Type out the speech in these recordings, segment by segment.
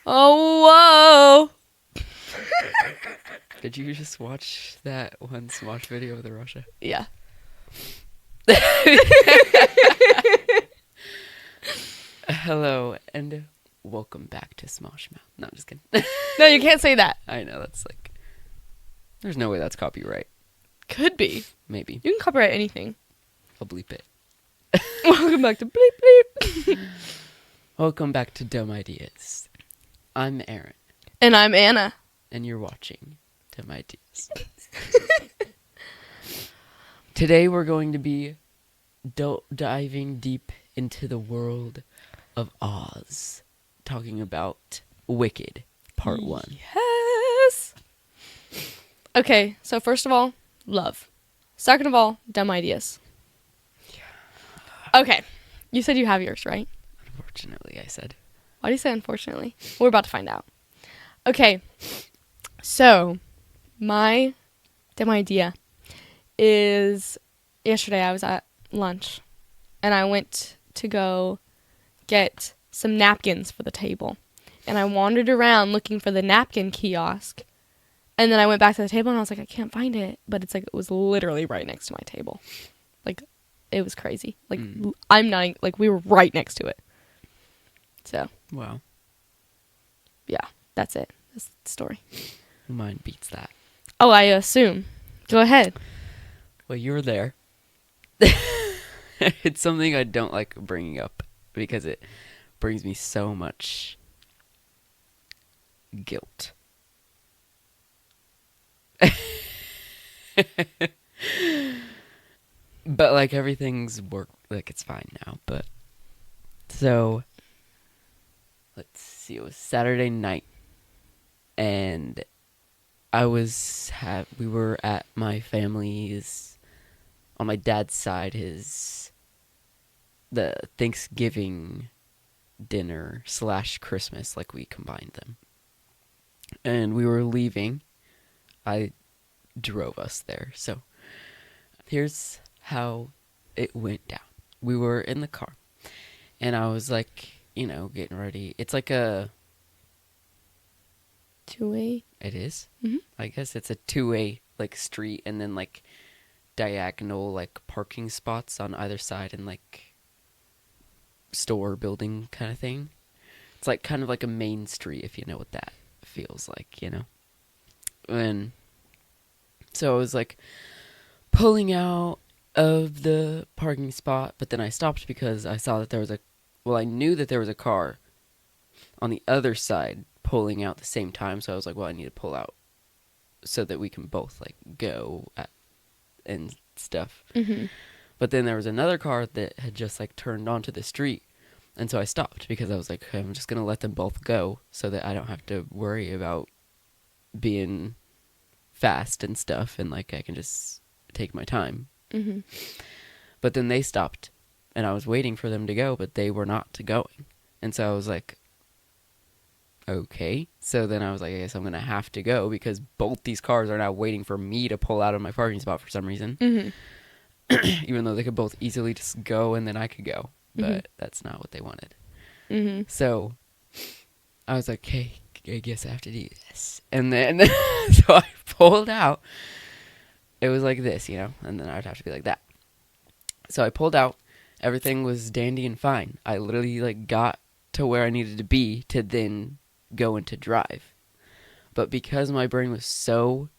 Oh, whoa. Did you just watch that one Smosh video of the Russia? Yeah. Hello and welcome back to Smosh Mouth. No, I'm just kidding. No, you can't say that. I know, that's like... There's no way that's copyright. Could be. Maybe. You can copyright anything. I'll bleep it. Welcome back to Bleep Bleep. Welcome back to Dumb Ideas. I'm Aaron. And I'm Anna. And you're watching Dumb Ideas. Today we're going to be diving deep into the world of Oz. Talking about Wicked, Part 1. Yes. Okay, so first of all, love. Second of all, dumb ideas. Okay, you said you have yours, right? Unfortunately, I said. Why do you say unfortunately? We're about to find out. Okay, so my dumb idea is yesterday I was at lunch and I went to go get some napkins for the table. And I wandered around looking for the napkin kiosk. And then I went back to the table and I was like, I can't find it. But it's like, it was literally right next to my table. Like, it was crazy. Like, I'm not, like, we were right next to it. So, Wow. yeah, that's it. That's the story. Mine beats that. Oh, I assume. Go ahead. Well, you were there. It's something I don't like bringing up because it brings me so much guilt. But like everything's like it's fine now, but so let's see, it was Saturday night and we were at my family's, on my dad's side, the Thanksgiving dinner / Christmas, like we combined them. And we were leaving. I drove us there. So here's how it went down. We were in the car and I was like, getting ready. It's like a two-way. It is? Mhm. I guess it's a two-way like street and then like diagonal like parking spots on either side and like store building kind of thing. It's like kind of like a main street, if you know what that feels like, And so I was like pulling out of the parking spot, but then I stopped because I saw that I knew that there was a car on the other side pulling out at the same time, so I was like, well, I need to pull out so that we can both like go and stuff. Mm-hmm. But then there was another car that had just like turned onto the street, and so I stopped because I was like, okay, I'm just gonna let them both go so that I don't have to worry about being fast and stuff, and like I can just take my time. Mm-hmm. But then they stopped, and I was waiting for them to go, but they were not going, and so I was like, okay. So then I was like, I guess I'm gonna have to go because both these cars are now waiting for me to pull out of my parking spot for some reason. Mm-hmm. Even though they could both easily just go and then I could go, but Mm-hmm. that's not what they wanted. Mm-hmm. So I was like, okay, I guess I have to do this. And then so I pulled out. It was like this, and then I would have to be like that. So I pulled out. Everything was dandy and fine. I literally like got to where I needed to be to then go into drive. But because my brain was so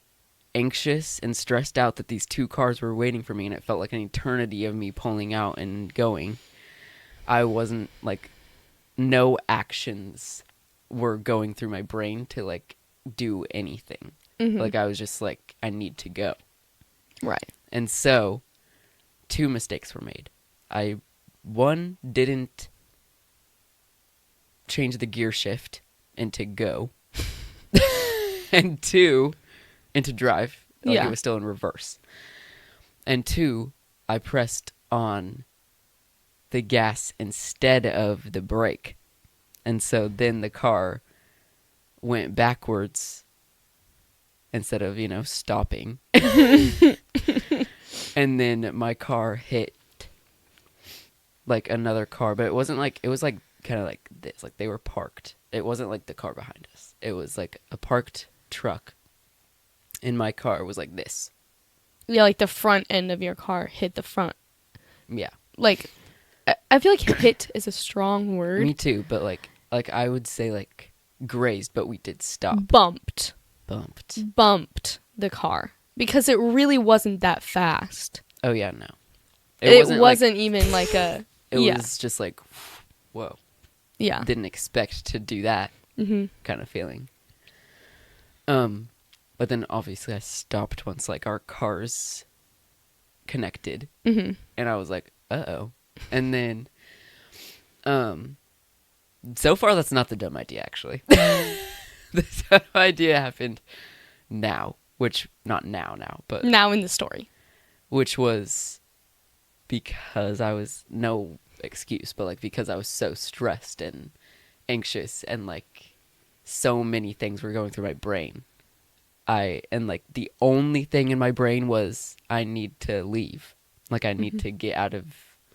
anxious and stressed out that these two cars were waiting for me and it felt like an eternity of me pulling out and going, I wasn't like, no actions were going through my brain to like do anything. Mm-hmm. Like I was just like, I need to go. Right. And so 2 mistakes were made. One, didn't change the gear shift into go. And 2, into drive. Like Yeah. It was still in reverse. And 2, I pressed on the gas instead of the brake. And so then the car went backwards instead of, stopping. And then my car hit like another car, but it wasn't like, it was like kind of like this, like they were parked it wasn't like the car behind us. It was like a parked truck. And my car was like this. Yeah, like the front end of your car hit the front. Yeah. Like, I feel like hit is a strong word. Me too, but like I would say like grazed, but we did stop. Bumped Bumped. the car because it really wasn't that fast. Oh yeah, no. It wasn't even like a. It yeah. was just like, whoa. Yeah. Didn't expect to do that kind of feeling. But then obviously I stopped once like our cars connected, and I was like, uh-oh. And then, so far that's not the dumb idea actually. The dumb idea happened now, which not now, but Now in the story. which was because I was no excuse, but like because I was so stressed and anxious and like so many things were going through my brain. Like the only thing in my brain was I need to leave. Like I need to get out of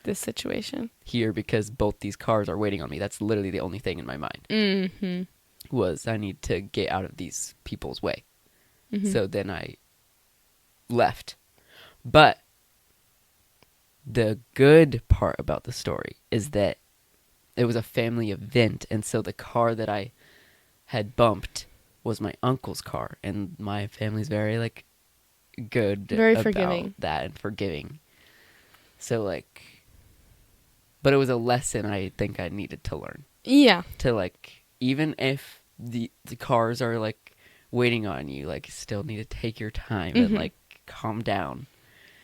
This situation. here because both these cars are waiting on me. That's literally the only thing in my mind. Was I need to get out of these people's way. So then I left. But the good part about the story is that it was a family event, and so the car that I had bumped was my uncle's car, and my family's very like good, Very about forgiving. that and forgiving. So like, but it was a lesson I think I needed to learn. Yeah. To like, even if the cars are like waiting on you, like still need to take your time and like calm down.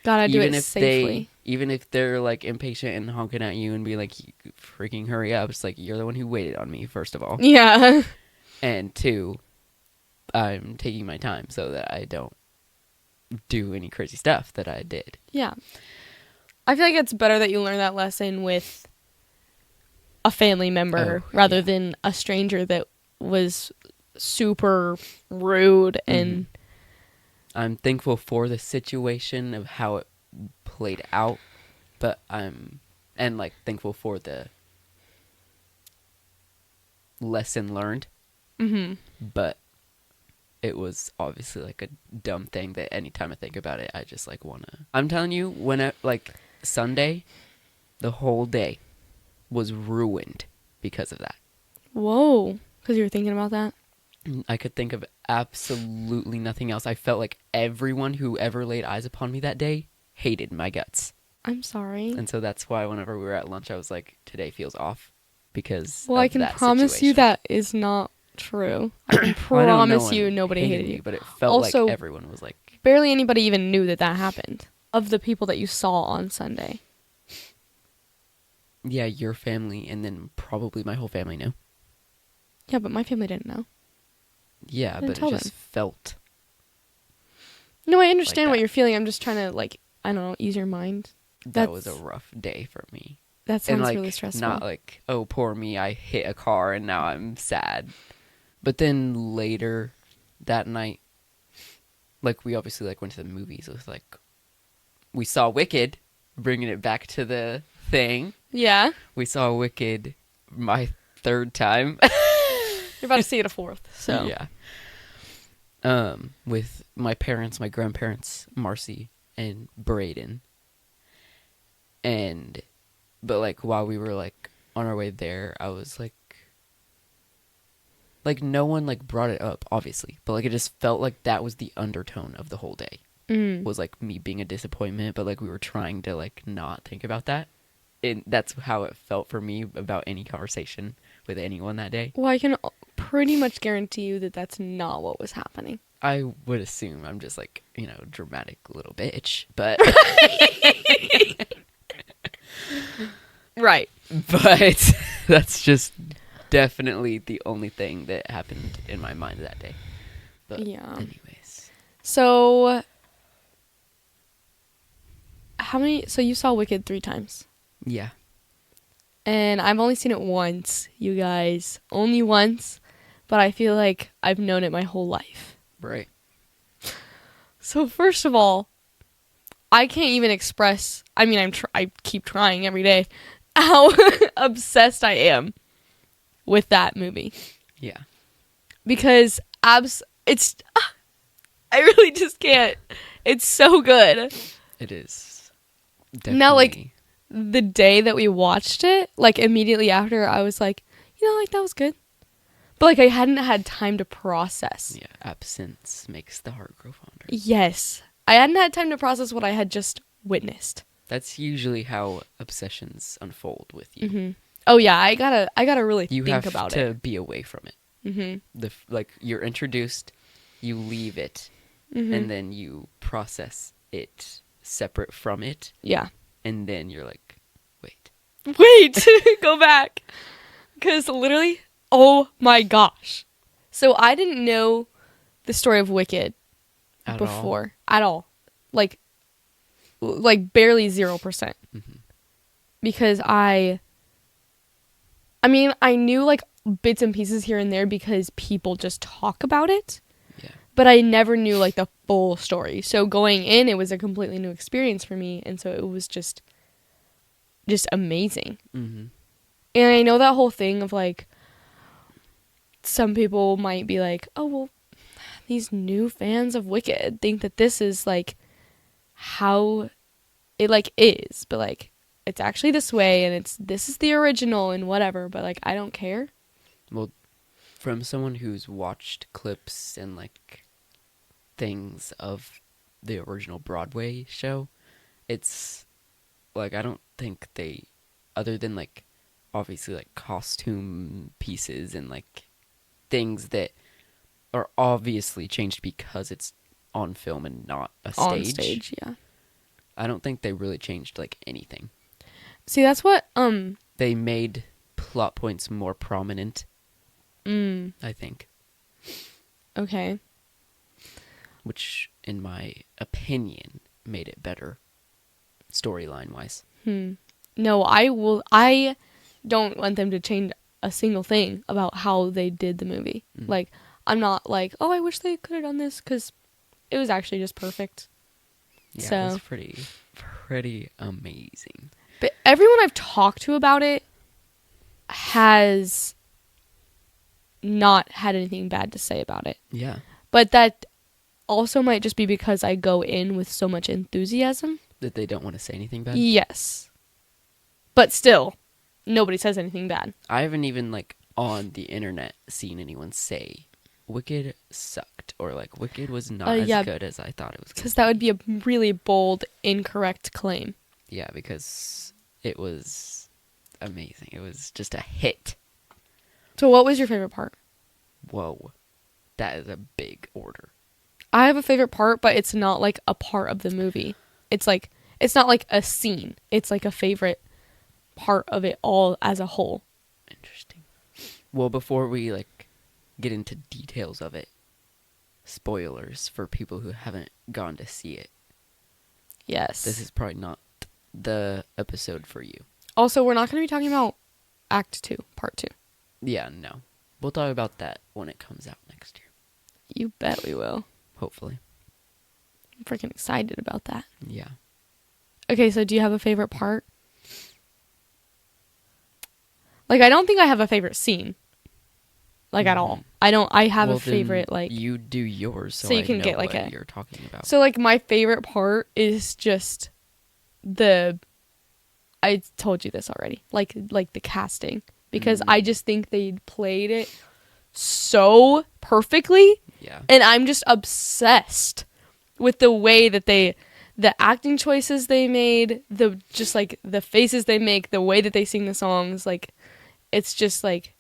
Gotta do Even it if safely. even if they're like impatient and honking at you and be like, freaking hurry up, it's like you're the one who waited on me, first of all. Yeah. And two, I'm taking my time so that I don't do any crazy stuff that I did. Yeah. I feel like it's better that you learn that lesson with a family member rather than a stranger that was super rude and I'm thankful for the situation of how it played out, but and like thankful for the lesson learned. But it was obviously like a dumb thing that anytime I think about it, I just like wanna. I'm telling you, like Sunday, the whole day was ruined because of that. Whoa. Because you were thinking about that? I could think of absolutely nothing else. I felt like everyone who ever laid eyes upon me that day hated my guts. I'm sorry. And so that's why whenever we were at lunch, I was like, today feels off because Well, of I can that promise you situation. that is not true. I can Well, I know no promise one you nobody hated me, you. but it felt Also, like everyone was like, barely anybody even knew that happened of the people that you saw on Sunday. yeah, your family, and then probably my whole family knew. Yeah, but my family didn't know. Yeah, Didn't but it tell just them. felt. No, I understand that. what you're feeling. I'm just trying to, like, I don't know, ease your mind. That was a That's- rough day for me. That sounds And like, really stressful. not like, oh, poor me, I hit a car and now I'm sad. But then later that night, like, we obviously like went to the movies. It was like, we saw Wicked, bringing it back to the thing. Yeah. We saw Wicked my third time. You're about to see it a fourth, so. Yeah. With my parents, my grandparents, Marcy and Braden. But like while we were like on our way there, I was like no one like brought it up, obviously, but like it just felt like that was the undertone of the whole day. Was like me being a disappointment, but like we were trying to like not think about that. And that's how it felt for me about any conversation with anyone that day. Well, I can pretty much guarantee you that that's not what was happening. I would assume I'm just like, dramatic little bitch, but Right. but that's just definitely the only thing that happened in my mind that day. But Yeah. anyways. So, so you saw Wicked 3 times. Yeah. And I've only seen it once, you guys. Only once. But I feel like I've known it my whole life. Right. So first of all, I can't even express. I mean, I keep trying every day how obsessed I am with that movie. Yeah. Because it's I really just can't. It's so good. It is. Definitely. Now, like, the day that we watched it, like, immediately after, I was like, like, that was good. But, like, I hadn't had time to process. Yeah, absence makes the heart grow fonder. Yes. I hadn't had time to process what I had just witnessed. That's usually how obsessions unfold with you. Mm-hmm. Oh, yeah, I gotta really You think have about to it. be away from it. Mm-hmm. Like, you're introduced, you leave it, Mm-hmm. and then you process it separate from it, Yeah. and then you're like, wait. Wait, go back. Because literally, oh my gosh. So I didn't know the story of Wicked At before. At all. Like barely 0%. Mm-hmm. Because I mean, I knew like bits and pieces here and there because people just talk about it. Yeah. But I never knew like the full story. So going in, it was a completely new experience for me. And so it was just amazing. Mm-hmm. And I know that whole thing of like, some people might be like, oh, well, these new fans of Wicked think that this is like how it like is. But like, it's actually this way and this is the original and whatever. But like, I don't care. Well, from someone who's watched clips and like things of the original Broadway show, it's like, I don't think they, other than like obviously like costume pieces and like things that are obviously changed because it's on film and not a stage. On stage, yeah. I don't think they really changed like anything. See, that's what They made plot points more prominent, I think, okay. which in my opinion made it better storyline wise. No, I don't want them to change a single thing about how they did the movie. Like, I'm not like, oh, I wish they could have done this, because it was actually just perfect. Yeah, So. it was pretty amazing. But everyone I've talked to about it has not had anything bad to say about it. Yeah. But that also might just be because I go in with so much enthusiasm. That they don't want to say anything bad? Yes. But still, nobody says anything bad. I haven't even, like, on the internet seen anyone say Wicked sucked, or like Wicked was not as good as I thought it was. Because that would be a really bold, incorrect claim. Yeah, because it was amazing. It was just a hit. So what was your favorite part? Whoa. That is a big order. I have a favorite part, but it's not like a part of the movie. It's like, it's not like a scene. It's like a favorite part of it all as a whole. Interesting. Well, before we like get into details of it, spoilers for people who haven't gone to see it. Yes. This is probably not the episode for you. Also, we're not going to be talking about Act 2, Part 2. Yeah, no. We'll talk about that when it comes out next year. You bet we will. Hopefully. I'm freaking excited about that. Yeah. Okay, so do you have a favorite part? Like, I don't think I have a favorite scene. Like, at all. I have a favorite, like... You do yours, so you I can know get, like, what you're talking about. So, like, my favorite part is just I told you this already. Like the casting. Because I just think they played it so perfectly. Yeah. And I'm just obsessed with the way that the acting choices they made, the faces they make, the way that they sing the songs, like, it's just like,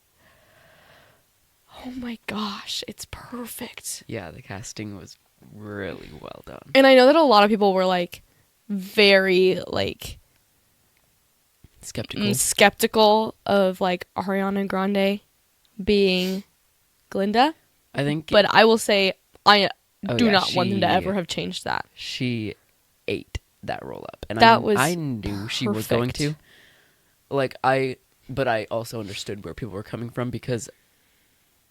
oh my gosh, it's perfect. Yeah, the casting was really well done. And I know that a lot of people were like very like skeptical of like Ariana Grande being Glinda. I think, but I will say I do not want them to ever have changed that. She ate that roll up, and I knew she was going to. Like, but I also understood where people were coming from, because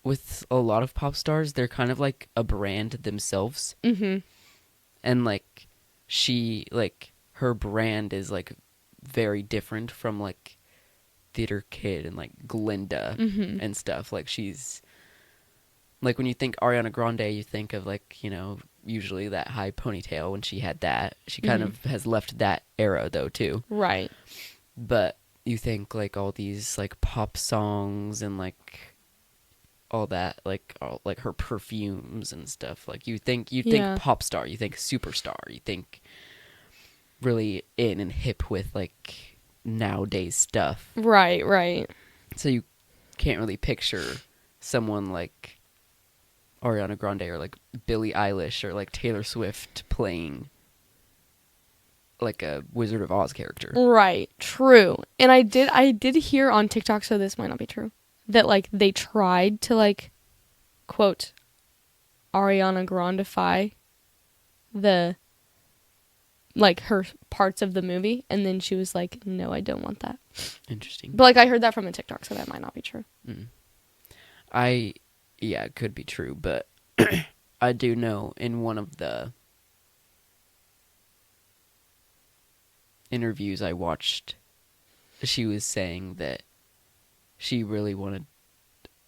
with a lot of pop stars, they're kind of like a brand themselves. Mm-hmm. And like, her brand is like very different from like Theater Kid and like Glinda and stuff. Like, she's like when you think Ariana Grande, you think of like, you know, usually that high ponytail when she had that. She kind of has left that era though too. Right. But you think like all these like pop songs and like all that, like all, like her perfumes and stuff. Like you think Yeah. pop star, you think superstar, you think really in and hip with like nowadays stuff. Right, right. So you can't really picture someone like Ariana Grande or like Billie Eilish or like Taylor Swift playing like a Wizard of Oz character. Right. True. And I did hear on TikTok, so this might not be true, that like they tried to like quote Ariana Grandify the like her parts of the movie, and then she was like, no, I don't want that. Interesting. But like I heard that from a TikTok, so that might not be true. Yeah, it could be true, but I do know in one of the interviews I watched, she was saying that she really wanted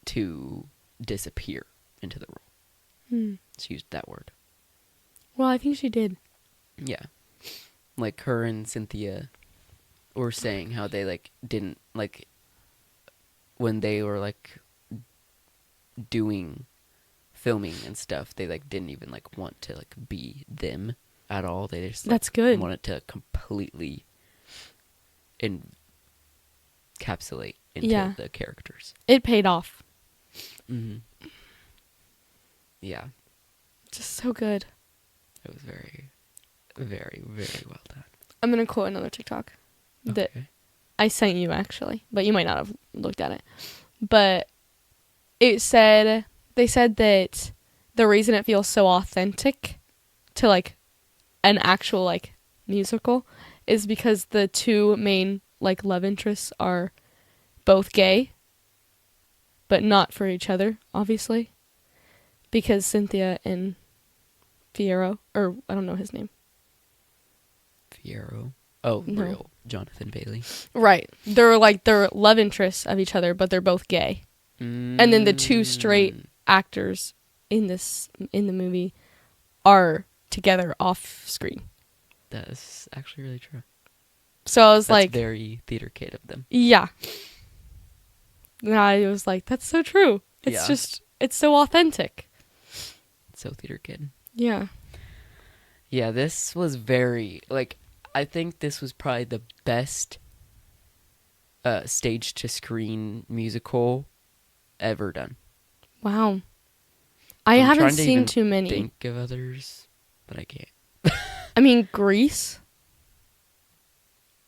to disappear into the role. She used that word. Well, I think she did. Yeah. Like her and Cynthia were saying how they like didn't like when they were like doing filming and stuff, they like didn't even like want to like be them at all. They just like, That's good. wanted to completely encapsulate into the characters. It paid off. Yeah, Just so good. it was very, very, very well done. I'm gonna quote another TikTok that Okay. I sent you actually, but you might not have looked at it. But they said that the reason it feels so authentic to like an actual like musical is because the two main like love interests are both gay, but not for each other, obviously, because Cynthia and Fiyero, or I don't know his name. Fiyero. Oh, No. real Jonathan Bailey. Right. They're love interests of each other, but they're both gay. And then the two straight actors in the movie are together off screen. That is actually really true. So I was That's like, very theater kid of them. yeah. And I was like, that's so true. It's Yeah. just, it's so authentic. So theater kid. Yeah. Yeah, this was very like I think this was probably the best stage to screen musical ever done. Wow. I I'm haven't trying to seen even too many. Think of others, but I can't. I mean, Grease.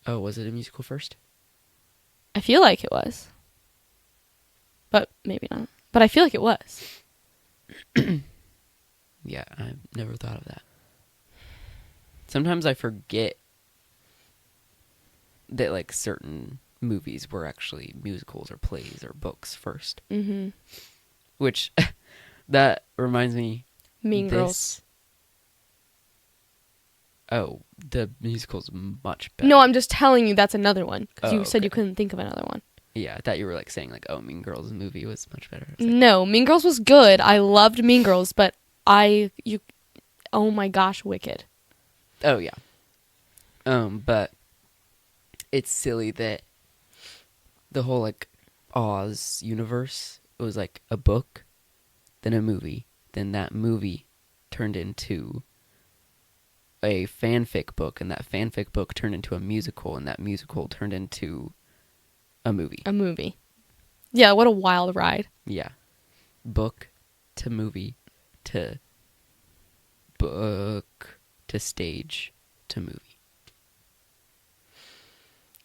Oh, was it a musical first? I feel like it was. But maybe not. But I feel like it was. Yeah, I've never thought of that. Sometimes I forget that like certain movies were actually musicals or plays or books first. Mm-hmm. Which that reminds me. Mean this- Girls. Oh, the musical's much better. No, I'm just telling you that's another one. Because Oh, you said you okay. couldn't think of another one. Yeah, I thought you were like saying like, oh, Mean Girls movie was much better. I was like, No, Mean Girls was good. I loved Mean Girls, but oh my gosh, Wicked. oh yeah. But it's silly that the whole like Oz universe was like a book, then a movie, then that movie turned into a fanfic book, and that fanfic book turned into a musical, and that musical turned into a movie. A movie. Yeah, what a wild ride. Yeah. Book to movie to book to stage to movie.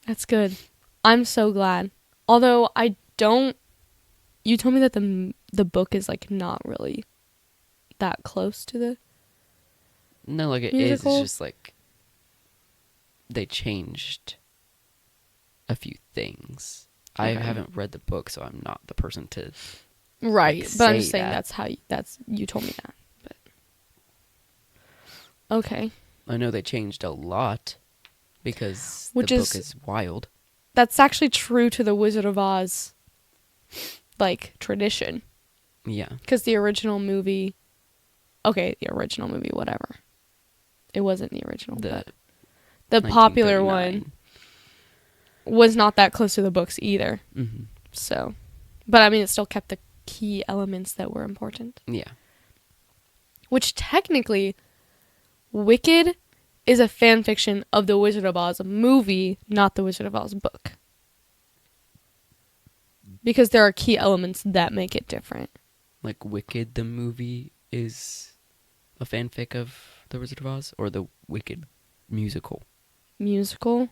That's good. I'm so glad. Although I don't. You told me that the book is like not really that close to the. No, like it Musical? is. It's just like they changed a few things. I Okay. haven't read the book, so I'm not the person to. Right, Like, but I'm say just saying that. you told me that. But okay, I know they changed a lot because Which the is- book is wild. that's actually true to the Wizard of Oz, like tradition. Yeah. Because the original movie, whatever. It wasn't the original, but the popular one 1939. was not that close to the books either. Mm-hmm. So, but I mean, it still kept the key elements that were important. Yeah. Which technically, Wicked is a fan fiction of the Wizard of Oz movie, not the Wizard of Oz book. Because there are key elements that make it different. Like Wicked, the movie, is a fanfic of The Wizard of Oz, or the Wicked musical? Musical?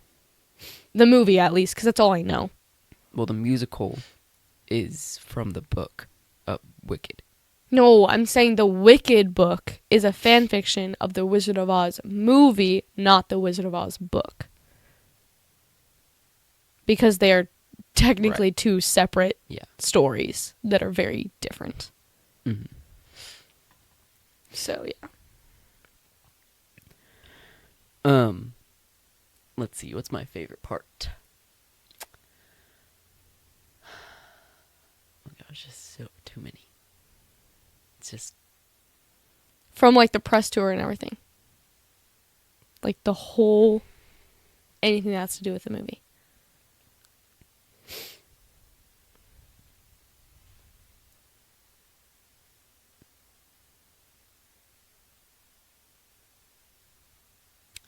The movie, at least, because that's all I know. Well, the musical is from the book of Wicked. No, I'm saying the Wicked book is a fan fiction of the Wizard of Oz movie, not the Wizard of Oz book. Because they are technically two separate stories that are very different. Mm-hmm. So, yeah. Let's see, what's my favorite part? Oh my gosh, just too many. It's just... From, like, the press tour and everything. Like, the whole... anything that has to do with the movie.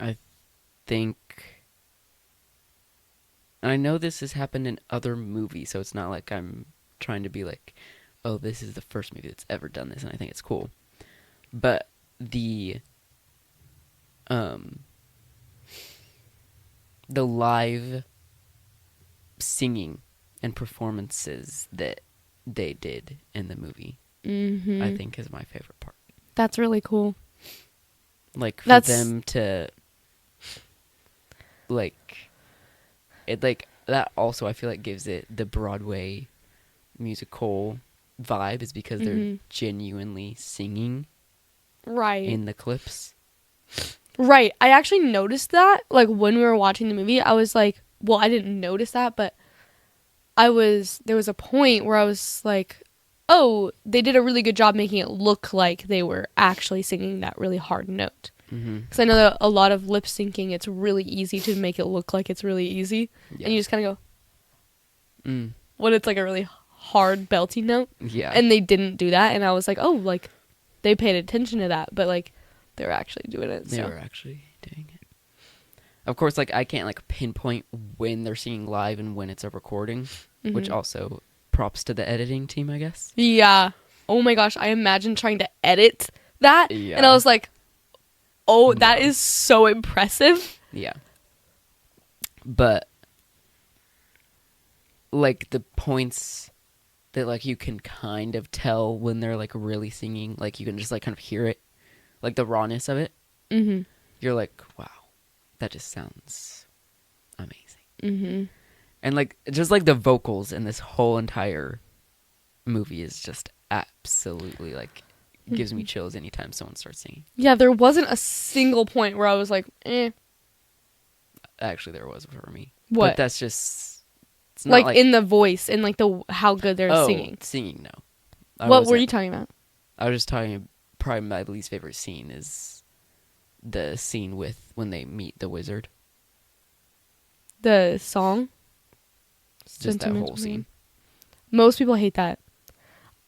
I think... I know this has happened in other movies, so it's not like I'm trying to be like, oh, this is the first movie that's ever done this, and I think it's cool. But the live singing and performances that they did in the movie, Mm-hmm. I think is my favorite part. That's really cool. Like, for them to, like, it, like, that also I feel like gives it the Broadway musical vibe, is because they're genuinely singing in the clips. Right. I actually noticed that, like, when we were watching the movie. I was like, well, I didn't notice that, but there was a point where I was like, oh, they did a really good job making it look like they were actually singing that really hard note. Because I know that a lot of lip syncing, it's really easy to make it look like it's really easy. Yeah. And you just kind of go, when it's like a really hard belty note. Yeah. And they didn't do that. And I was like, oh, like, they paid attention to that. But, like, they were actually doing it. They were actually doing it. Of course, like, I can't, like, pinpoint when they're singing live and when it's a recording, which also props to the editing team, I guess. Yeah. Oh my gosh, I imagine trying to edit that. Yeah. And I was like, oh, that is so impressive. Yeah. But, like, the points that, like, you can kind of tell when they're, like, really singing, like, you can just, like, kind of hear it. Like, the rawness of it. Mm-hmm. You're like, wow, that just sounds amazing. Mm-hmm. And, like, just, like, the vocals in this whole entire movie is just absolutely, like, gives me chills anytime someone starts singing. Yeah, there wasn't a single point where I was like, eh. Actually, there was for me. What? But that's just... It's not like, in the voice and, like, how good they're singing. Singing, no. What were you talking about? I was just talking... Probably my least favorite scene is the scene with when they meet the wizard. The song? Just that whole scene. Most people hate that.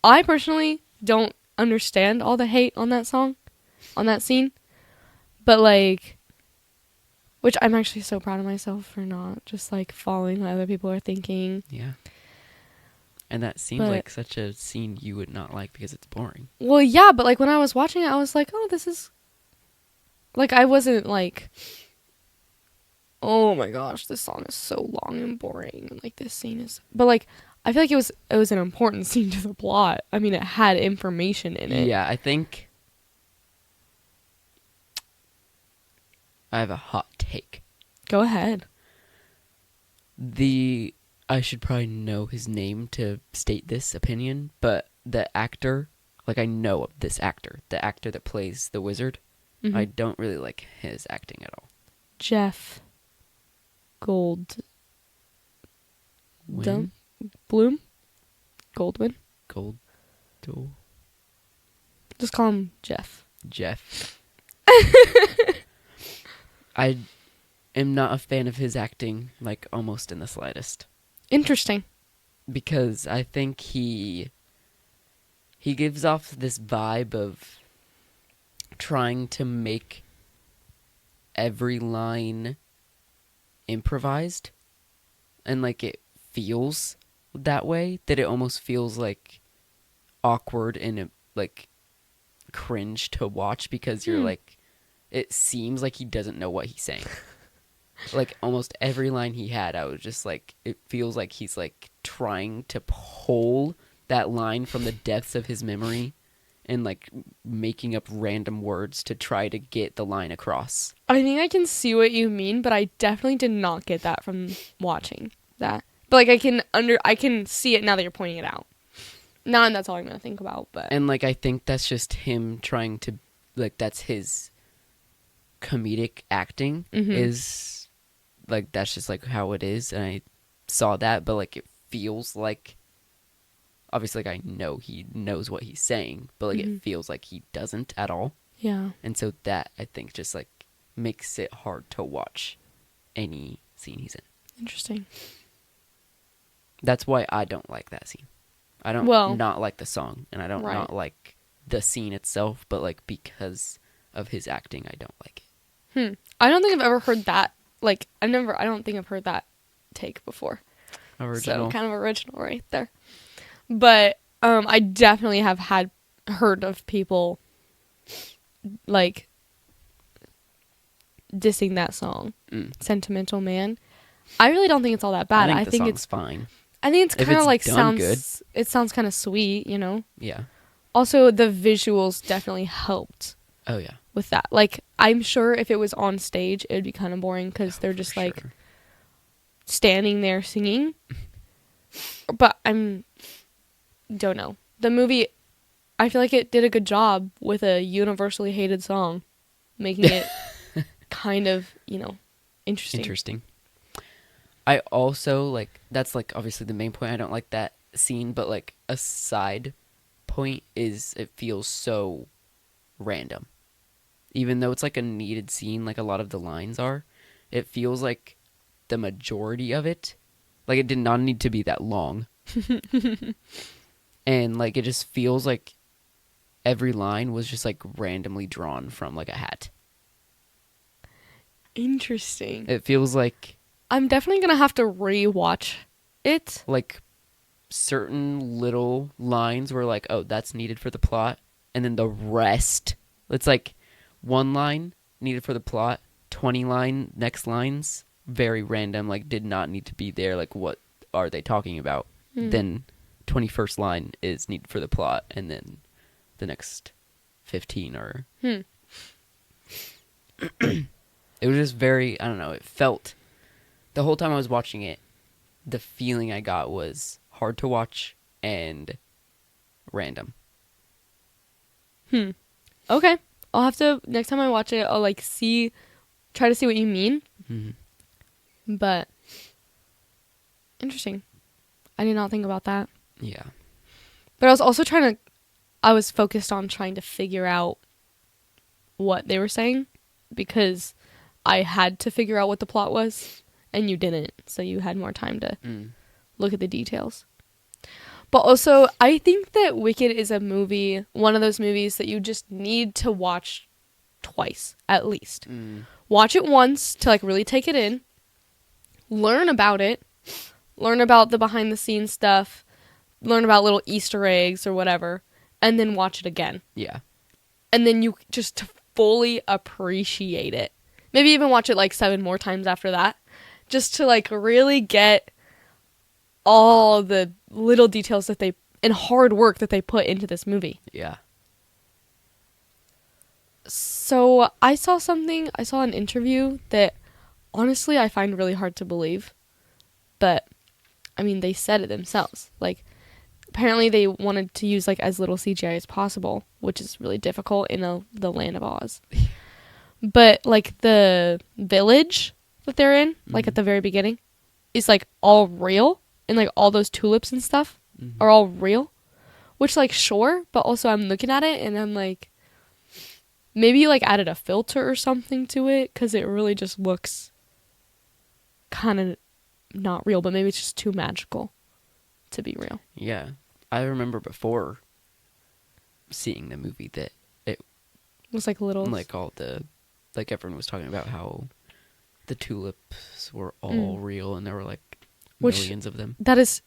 I personally don't understand all the hate on that song, on that scene. But, like, which I'm actually so proud of myself for not just, like, following what other people are thinking. Yeah. And that seems like such a scene you would not like because it's boring. Well, yeah, but, like, when I was watching it, I was like, oh, this is... Like, I wasn't like, oh my gosh, this song is so long and boring. And, like, this scene is... But, like, I feel like it was an important scene to the plot. I mean, it had information in it. Yeah, I think... I have a hot take. Go ahead. I should probably know his name to state this opinion, but the actor, like, I know of this actor, the actor that plays the wizard, I don't really like his acting at all. Jeff Goldblum? Gold. Joel. Just call him Jeff. Jeff. I am not a fan of his acting, like, almost in the slightest. Interesting. Because I think he gives off this vibe of trying to make every line improvised. And, like, it feels that way, that it almost feels, like, awkward and, like, cringe to watch because you're, like, it seems like he doesn't know what he's saying. Like, almost every line he had, I was just like, it feels like he's, like, trying to pull that line from the depths of his memory and, like, making up random words to try to get the line across. I think I can see what you mean, but I definitely did not get that from watching that. But, like, I can see it now that you're pointing it out. Now and that's all I'm going to think about, but... And, like, I think that's just him trying to, like, that's his comedic acting is, like, that's just, like, how it is. And I saw that, but, like, it feels like, obviously, like, I know he knows what he's saying, but, like, it feels like he doesn't at all. Yeah. And so that, I think, just, like, makes it hard to watch any scene he's in. Interesting. That's why I don't like that scene. I don't not like the song, and I don't not like the scene itself, but, like, because of his acting, I don't like it. I don't think I've ever heard that. Like, I don't think I've heard that take before. Original. So, kind of original right there. But, I definitely have heard of people, like, dissing that song. Sentimental Man. I really don't think it's all that bad. I think it's fine. I think it's kind of like good. It sounds kind of sweet, you know? Yeah. Also, the visuals definitely helped. Oh, yeah. With that. Like, I'm sure if it was on stage, it would be kind of boring because they're just, like, standing there singing. But don't know. The movie, I feel like it did a good job with a universally hated song, making it kind of, you know, interesting. I also, like, that's, like, obviously the main point. I don't like that scene, but, like, a side point is it feels so random. Even though it's, like, a needed scene, like a lot of the lines are, it feels like the majority of it, like, it did not need to be that long. And, like, it just feels like every line was just, like, randomly drawn from, like, a hat. Interesting. It feels like... I'm definitely going to have to re-watch it. Like, certain little lines were like, oh, that's needed for the plot. And then the rest, it's like one line needed for the plot, 20 next lines, very random, like, did not need to be there. Like, what are they talking about? Then 21st line is needed for the plot, and then the next 15 are... It was just very, I don't know, it felt... The whole time I was watching it, the feeling I got was hard to watch and random. Okay. I'll have to, next time I watch it, I'll, like, try to see what you mean. But, interesting. I did not think about that. Yeah. But I was also I was focused on trying to figure out what they were saying, because I had to figure out what the plot was. And you didn't, so you had more time to look at the details. But also, I think that Wicked is one of those movies that you just need to watch twice, at least. Watch it once to, like, really take it in. Learn about it. Learn about the behind-the-scenes stuff. Learn about little Easter eggs or whatever. And then watch it again. Yeah. And then you just to fully appreciate it. Maybe even watch it, like, 7 more times after that. Just to, like, really get all the little details and hard work that they put into this movie. Yeah. So I saw an interview that honestly I find really hard to believe. But, I mean, they said it themselves. Like, apparently they wanted to use, like, as little CGI as possible, which is really difficult in the land of Oz. But, like, the village that they're in, like, at the very beginning, is, like, all real, and, like, all those tulips and stuff are all real, Which, like, sure, but also I'm looking at it and I'm like, maybe you, like, added a filter or something to it because it really just looks kind of not real, but maybe it's just too magical to be real. Yeah. I remember before seeing the movie that It was, like, little... like all the, like everyone was talking about how the tulips were all real and there were like millions of them. That is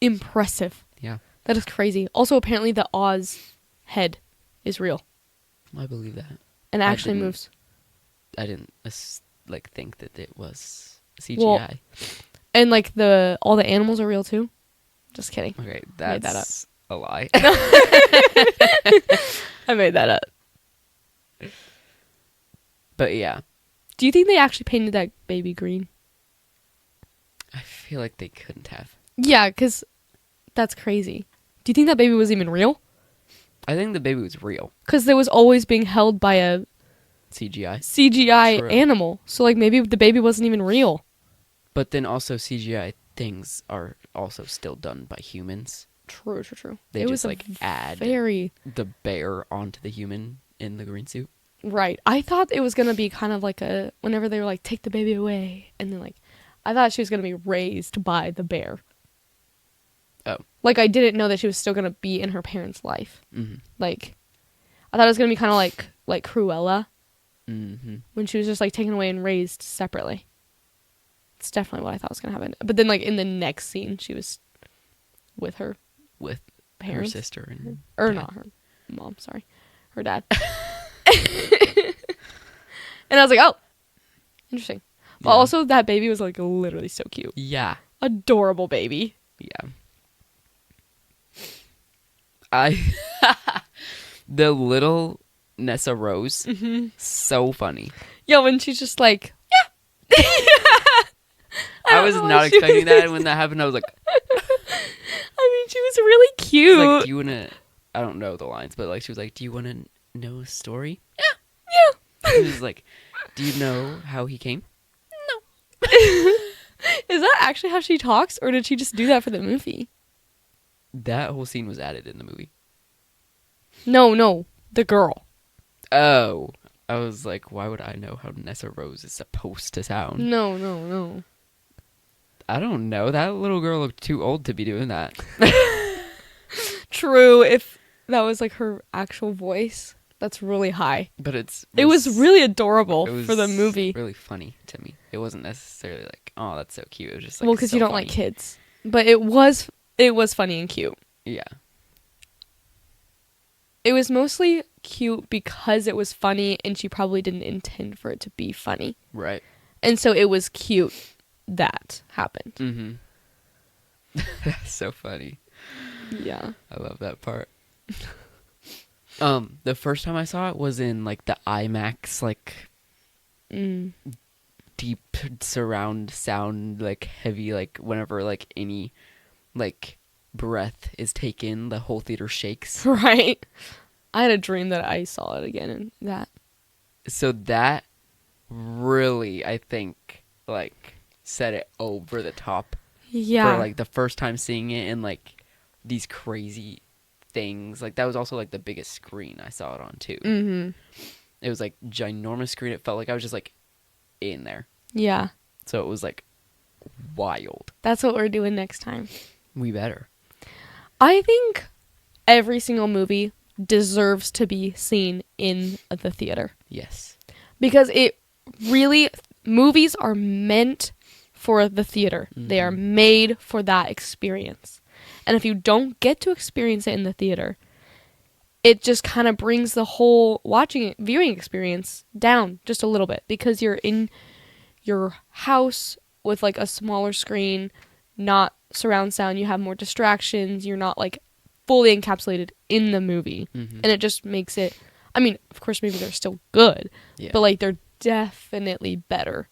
impressive. Yeah. That is crazy. Also, apparently the Oz head is real I believe that. and I actually didn't- moves. I didn't like think that it was CGI. Well, and, like, all the animals are real, too. Just kidding. Okay, made that that's a lie. I made that up. But yeah, Do you think they actually painted that baby green? I feel like they couldn't have. Yeah, because that's crazy. Do you think that baby was even real? I think the baby was real. Because it was always being held by a CGI. CGI True. animal. So, like, maybe the baby wasn't even real. But then also CGI things are also still done by humans. True. They it just was like add very... the bear onto the human in the green suit. Right. I thought it was going to be kind of like a... Whenever they were like, take the baby away. And then, like, I thought she was going to be raised by the bear. Oh. Like, I didn't know that she was still going to be in her parents' life. Mm-hmm. Like, I thought it was going to be kind of like Cruella. Mm-hmm. When she was just, like, taken away and raised separately. It's definitely what I thought was going to happen. But then, like, in the next scene, she was with her With parents. her sister and Or dad. not her mom, sorry. Her dad. And I was like, oh, interesting. But Yeah. also, that baby was, like, literally so cute. Yeah. Adorable baby. Yeah. The little Nessa Rose, so funny. Yeah, when she's just like, yeah. I was not expecting that, and when that happened, I was like, I mean, she was really cute. like, do you wanna? I don't know the lines, but like, she was like, "Do you wanna know a story?" Yeah. She was like, "Do you know how he came?" Is that actually how she talks, or did she just do that for the movie? That whole scene was added in the movie. No, the girl. Oh, I was like, why would I know how Nessa Rose is supposed to sound? No. I don't know. That little girl looked too old to be doing that. True, if that was like her actual voice, that's really high. But It was really adorable it was for the movie. really funny to me. It wasn't necessarily like, oh, that's so cute. It was just like, Well, because so you don't funny. like kids. But it was funny and cute. Yeah. It was mostly cute because it was funny and she probably didn't intend for it to be funny. Right. And so it was cute that happened. Mm-hmm. That's so funny. Yeah. I love that part. The first time I saw it was in like the IMAX, like deep surround sound, like heavy, like whenever like any like breath is taken, the whole theater shakes. Right. I had a dream that I saw it again and that. So that really, I think, like set it over the top Yeah. for like the first time seeing it and like these crazy things. Like that was also like the biggest screen I saw it on too. Mm-hmm. It was like ginormous screen. It felt like I was just like in there. Yeah. So it was like wild. That's what we're doing next time. We better. I think every single movie deserves to be seen in the theater. Yes. Because movies are meant for the theater. They are made for that experience. And if you don't get to experience it in the theater, it just kind of brings the whole viewing experience down just a little bit because you're in your house with like a smaller screen, not surround sound, you have more distractions, you're not like fully encapsulated in the movie. Mm-hmm. And it just makes it, I mean, of course movies are still good, Yeah. but like they're definitely better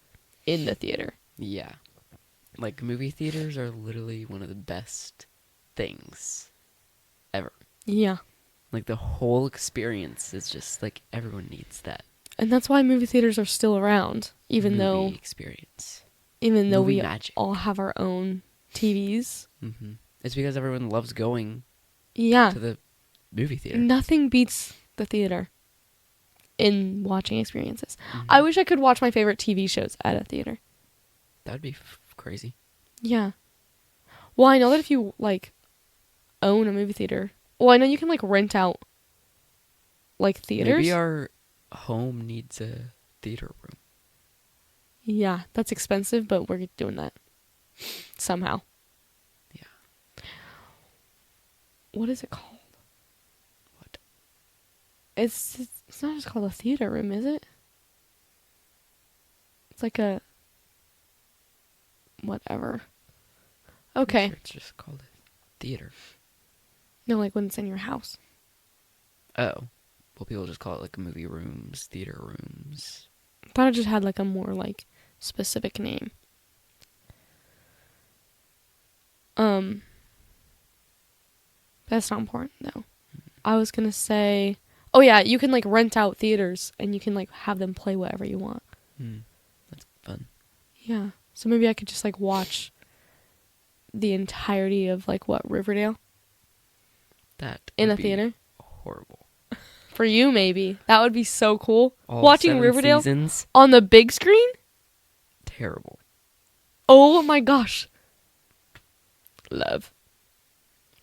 in the theater. Yeah. Like movie theaters are literally one of the best things ever. Yeah. Like the whole experience is just like everyone needs that. And that's why movie theaters are still around, even movie experience. though Movie we magic. all have our own TVs. Mm-hmm. It's because everyone loves going Yeah. to the movie theater. Nothing beats the theater in watching experiences. Mhm. I wish I could watch my favorite TV shows at a theater. That'd be crazy. Yeah. Well, I know that if you, like, own a movie theater... Well, I know you can, like, rent out, like, theaters. Maybe our home needs a theater room. Yeah, that's expensive, but we're doing that. Somehow. Yeah. What is it called? What? It's not just called a theater room, is it? It's like a... Whatever. Okay. I'm sure it's just called a theater. No, like when it's in your house. Oh. Well, people just call it like movie rooms, theater rooms. I thought it just had like a more like specific name. That's not important though. I was gonna say, oh yeah, you can like rent out theaters and you can like have them play whatever you want. That's fun. Yeah. So maybe I could just like watch the entirety of like what, Riverdale That in would a be theater? horrible. For you maybe. That would be so cool. All Watching 7 Riverdale seasons, on the big screen? terrible. Oh my gosh. Love.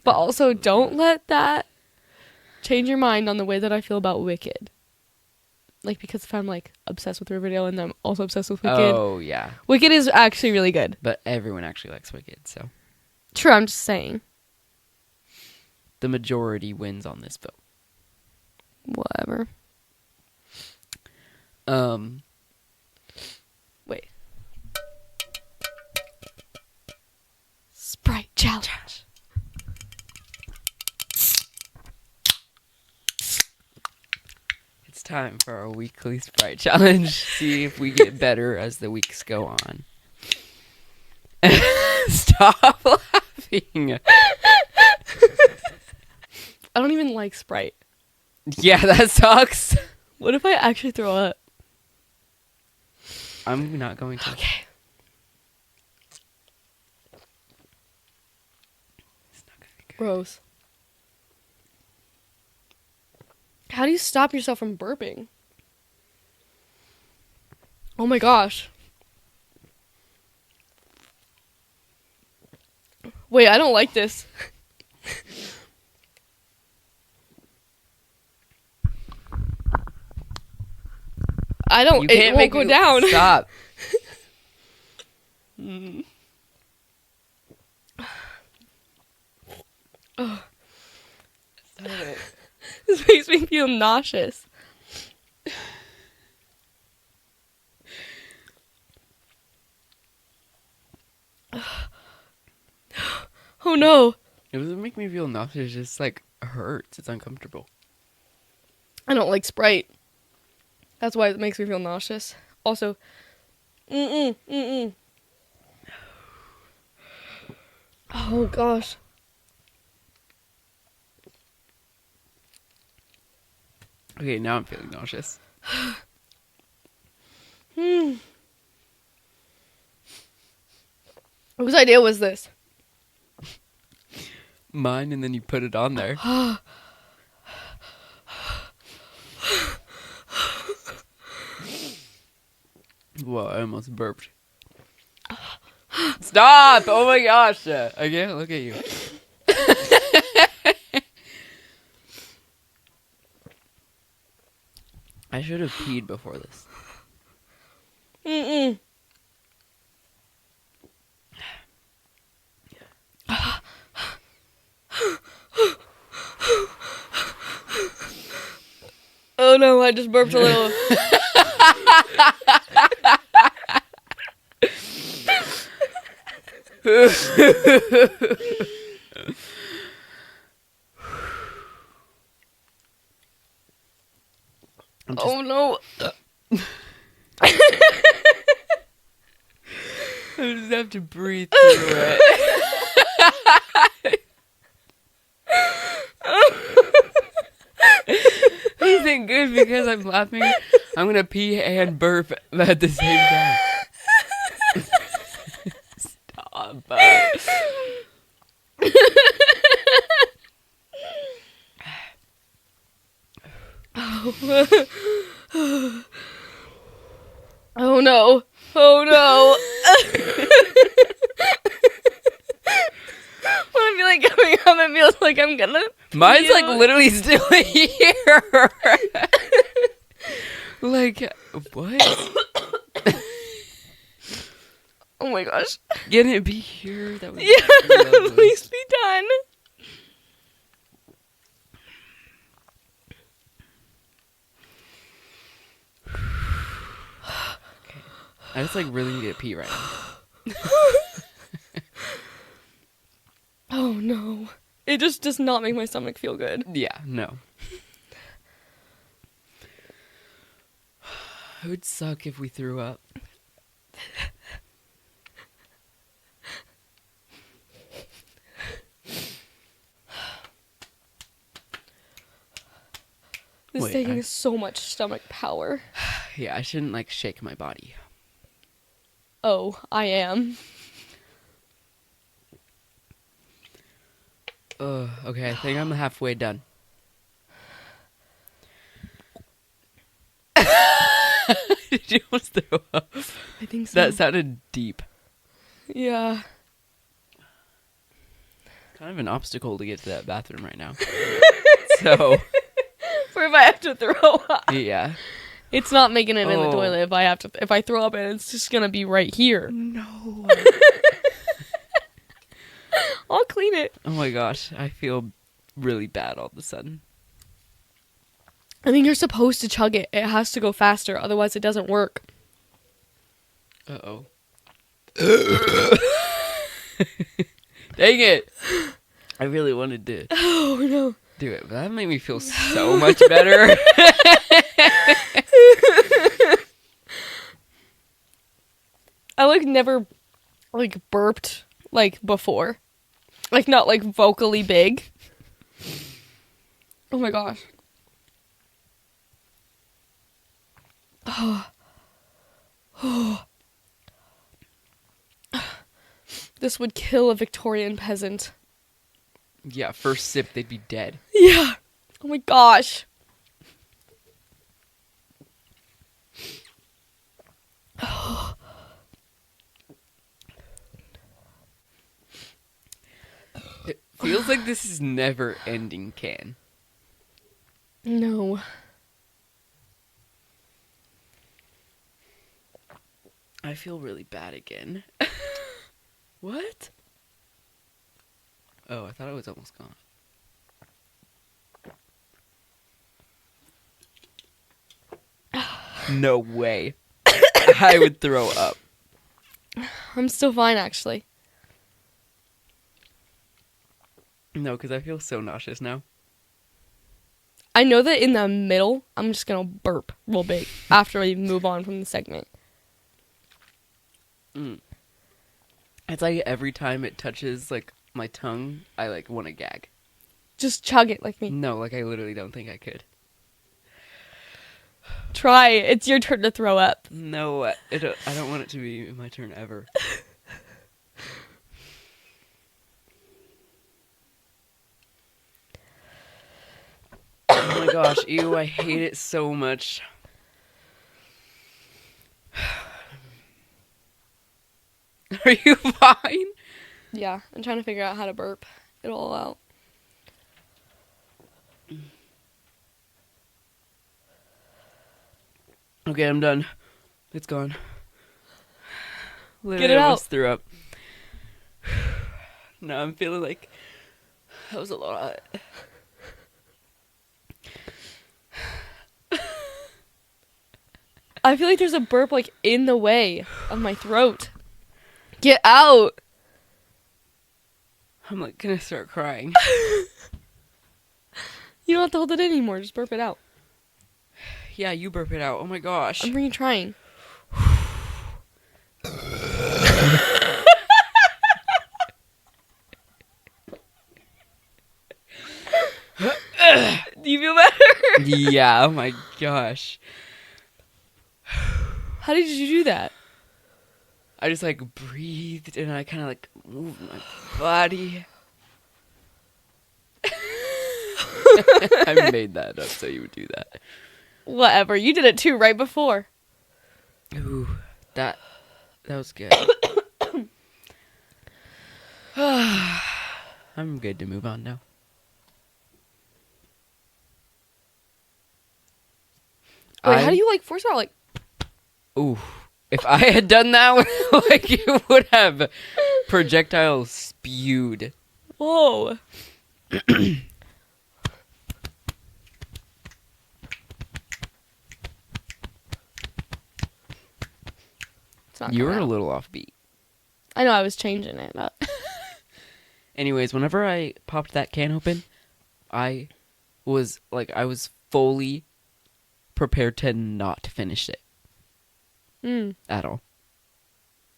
But also don't let that change your mind on the way that I feel about Wicked. Like, because if I'm like obsessed with Riverdale and I'm also obsessed with Wicked. Oh, yeah. Wicked is actually really good. But everyone actually likes Wicked, so True, I'm just saying. the majority wins on this vote. Whatever. Wait. Sprite challenge. It's time for our weekly Sprite challenge. See if we get better as the weeks go on. Stop laughing. I don't even like Sprite. Yeah, that sucks. What if I actually throw up? I'm not going to. Okay. It's not gonna be good. Gross. How do you stop yourself from burping? Oh my gosh. Wait, I don't like this. I don't. You It can't won't make go me down. Stop. Stop it. This makes me feel nauseous. Oh no. It doesn't make me feel nauseous. It just like hurts. It's uncomfortable. I don't like Sprite. That's why it makes me feel nauseous. Also, oh gosh. Okay, now I'm feeling nauseous. Whose idea was this? Mine, and then you put it on there. Whoa, I almost burped. Stop! Oh my gosh! I can't look at you. I should have peed before this. Oh no, I just burped a little. Oh no. I just have to breathe through it. Isn't good because I'm laughing. I'm gonna pee and burp at the same time. Stop. Oh no. Oh no. When I feel like coming up, it feels like I'm gonna. Mine's like puke. literally still here. Like, what? Oh my gosh. Can it be here? That would be Yeah, lovely. please be done. I just like really need to pee right now. Oh no. It just does not make my stomach feel good. Yeah, no. It would suck if we threw up. This Wait, is taking I- so much stomach power. Yeah, I shouldn't like shake my body. Oh, I am. Okay, I think I'm halfway done. Did you almost throw up? I think so. That sounded deep. Yeah. Kind of an obstacle to get to that bathroom right now. So, For if I have to throw up. yeah. It's not making it in the Oh. toilet if I throw up and it's just gonna be right here. No. I'll clean it. Oh my gosh, I feel really bad all of a sudden. I think you're supposed to chug it. It has to go faster, otherwise it doesn't work. Uh-oh. Dang it! I really wanted to Oh no. do it, but that made me feel so much better. I like never like burped like before. Like not like vocally big. Oh my gosh. This would kill a Victorian peasant. Yeah, first sip, they'd be dead. Yeah. Oh my gosh. It feels like this is never ending, Can. No. I feel really bad again. What? Oh, I thought it was almost gone. No way. I would throw up. I'm still fine actually. No, because I feel so nauseous now. I know that in the middle, I'm just gonna burp real big after we move on from the segment. It's like every time it touches like my tongue, I like want to gag. Just chug it like me. No, like I literally don't think I could. Try. It's your turn to throw up. No, I don't want it to be my turn ever. Oh my gosh, ew, I hate it so much. Are you fine? Yeah, I'm trying to figure out how to burp it all out. Okay, I'm done. It's gone. Get it almost out. threw up. No, I'm feeling like that was a lot. I feel like there's a burp like in the way of my throat. Get out. I'm like gonna start crying. You don't have to hold it in anymore. Just burp it out. Yeah, you burp it out. Oh my gosh. I'm really trying. Do you feel better? Yeah, oh my gosh. How did you do that? I just like breathed and I kind of like moved my body. I made that up so you would do that. Whatever. You did it too right before. Ooh, that was good. I'm good to move on now. Wait, how do you like force out? Like, Ooh, if I had done that, like you would have projectiles spewed. whoa. It's not You were coming a out. little offbeat. I know I was changing it, but Anyways, whenever I popped that can open, I was fully prepared to not finish it at all.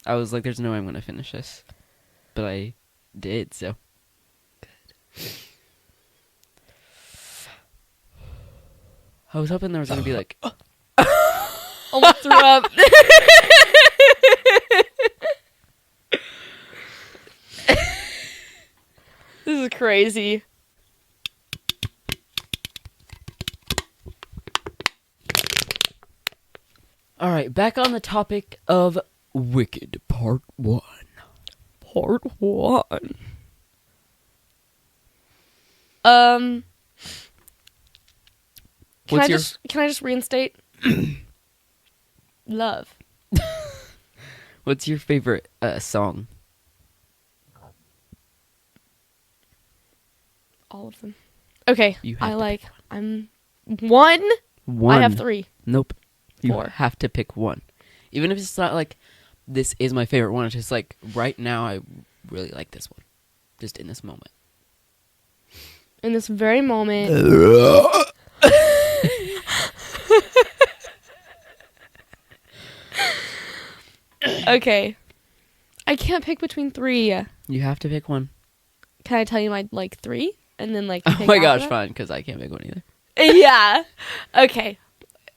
I was like, there's no way I'm going to finish this. But I did, so. Good. I was hoping there was going to be like, almost threw up. This is crazy. all right, back on the topic of Wicked Part 1. Part 1. Can What's your- I just reinstate? Love. What's your favorite song? All of them. Okay. You have I to like. I'm one. One. I have 3. Nope. You 4. have to pick one. Even if it's not like, this is my favorite one. It's just like, right now, I really like this one. Just in this moment. In this very moment. Okay. I can't pick between 3. You have to pick one. Can I tell you my like 3 and then like? Oh pick my after gosh, that? fine, because I can't pick one either. Yeah. Okay.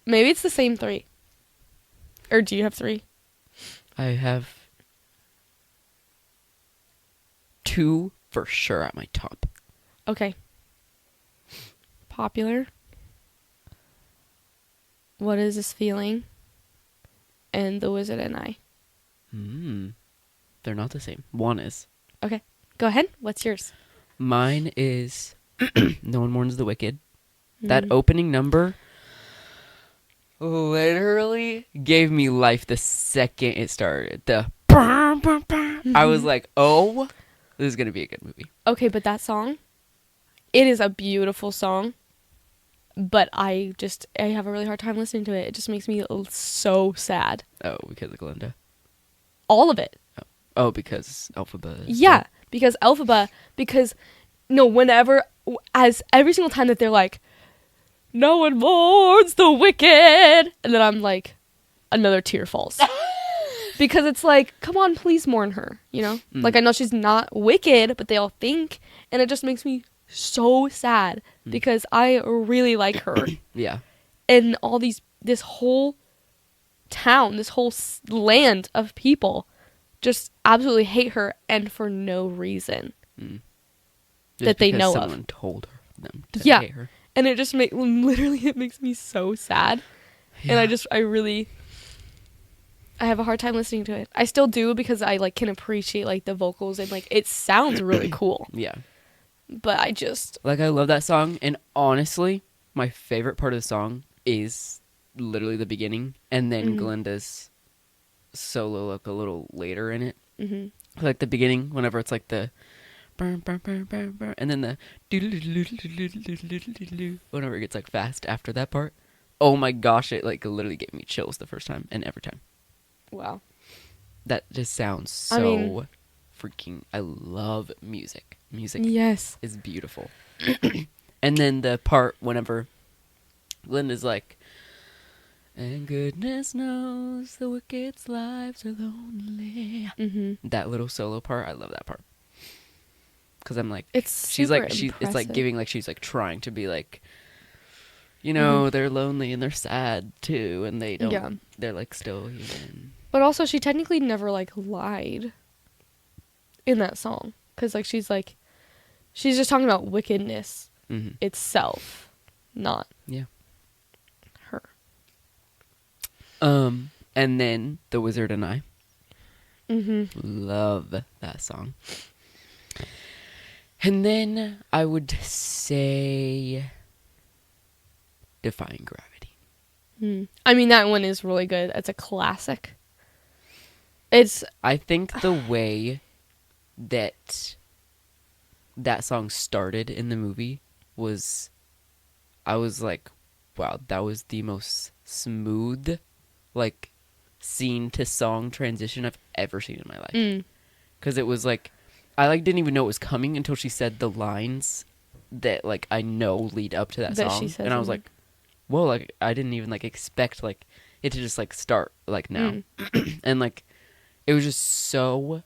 Maybe it's the same 3. Or do you have 3? I have 2 for sure at my top. Okay. Popular. What is this feeling? And The Wizard and I. They're not the same. One is. Okay. Go ahead. What's yours? Mine is No One Mourns the Wicked. That opening number literally gave me life the second it started. I was like, oh, this is going to be a good movie. Okay, but that song, it is a beautiful song. But I have a really hard time listening to it. It just makes me so sad. Oh, because of Glinda. All of it. Oh, because Elphaba. Yeah, because whenever, as every single time that they're like, no one mourns the wicked, and then I'm like, another tear falls. Because it's like, come on, please mourn her, you know? Like, I know she's not wicked, but they all think, and it just makes me so sad because I really like her. Yeah. And this whole town, this whole land of people just absolutely hate her, and for no reason that they know of. Someone told them to Yeah. hate her. And it just literally it makes me so sad. Yeah. And I have a hard time listening to it. I still do because I like can appreciate like the vocals and like it sounds really cool. Yeah. But I just Like, I love that song, and honestly, my favorite part of the song is literally the beginning, and then Glinda's solo, like, a little later in it. Mm-hmm. Like, the beginning, whenever it's, like, the burn, burn, burn, burn, burn, and then the whenever it gets, like, fast after that part. Oh my gosh, it, like, literally gave me chills the first time, and every time. wow. That just sounds so freaking... I love music. Music Yes. is beautiful. And then the part whenever Glinda's like, and goodness knows the wicked's lives are lonely. Mm-hmm. That little solo part, I love that part. Because I'm like, It's she's super like, it's like impressive. giving, like, she's like trying to be like, you know, they're lonely and they're sad too, and they don't, they're like still human. But also she technically never like lied in that song. Because like she's just talking about wickedness itself, not Yeah. her. And then The Wizard and I. Mm-hmm. Love that song. And then I would say Defying Gravity. I mean, that one is really good. It's a classic. It's I think the way that that song started in the movie was, I was like, wow, that was the most smooth, like, scene to song transition I've ever seen in my life. Because it was like, I like didn't even know it was coming until she said the lines that like I know lead up to that That song, she says and I was in like, whoa, like I didn't even like expect like it to just like start like now, and like it was just so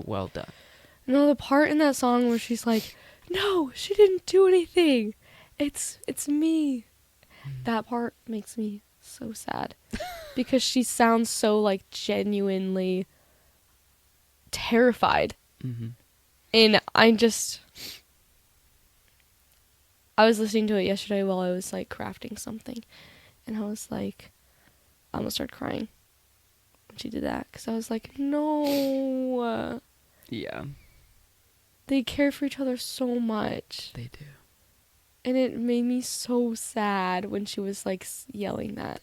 well done. no, the part in that song where she's like, "No, she didn't do anything. It's me." That part makes me so sad because she sounds so like genuinely terrified. Mm-hmm. And I was listening to it yesterday while I was like crafting something, and I was like, I almost started crying when she did that because I was like, no, Yeah, they care for each other so much, they do. and it made me so sad when she was like yelling that.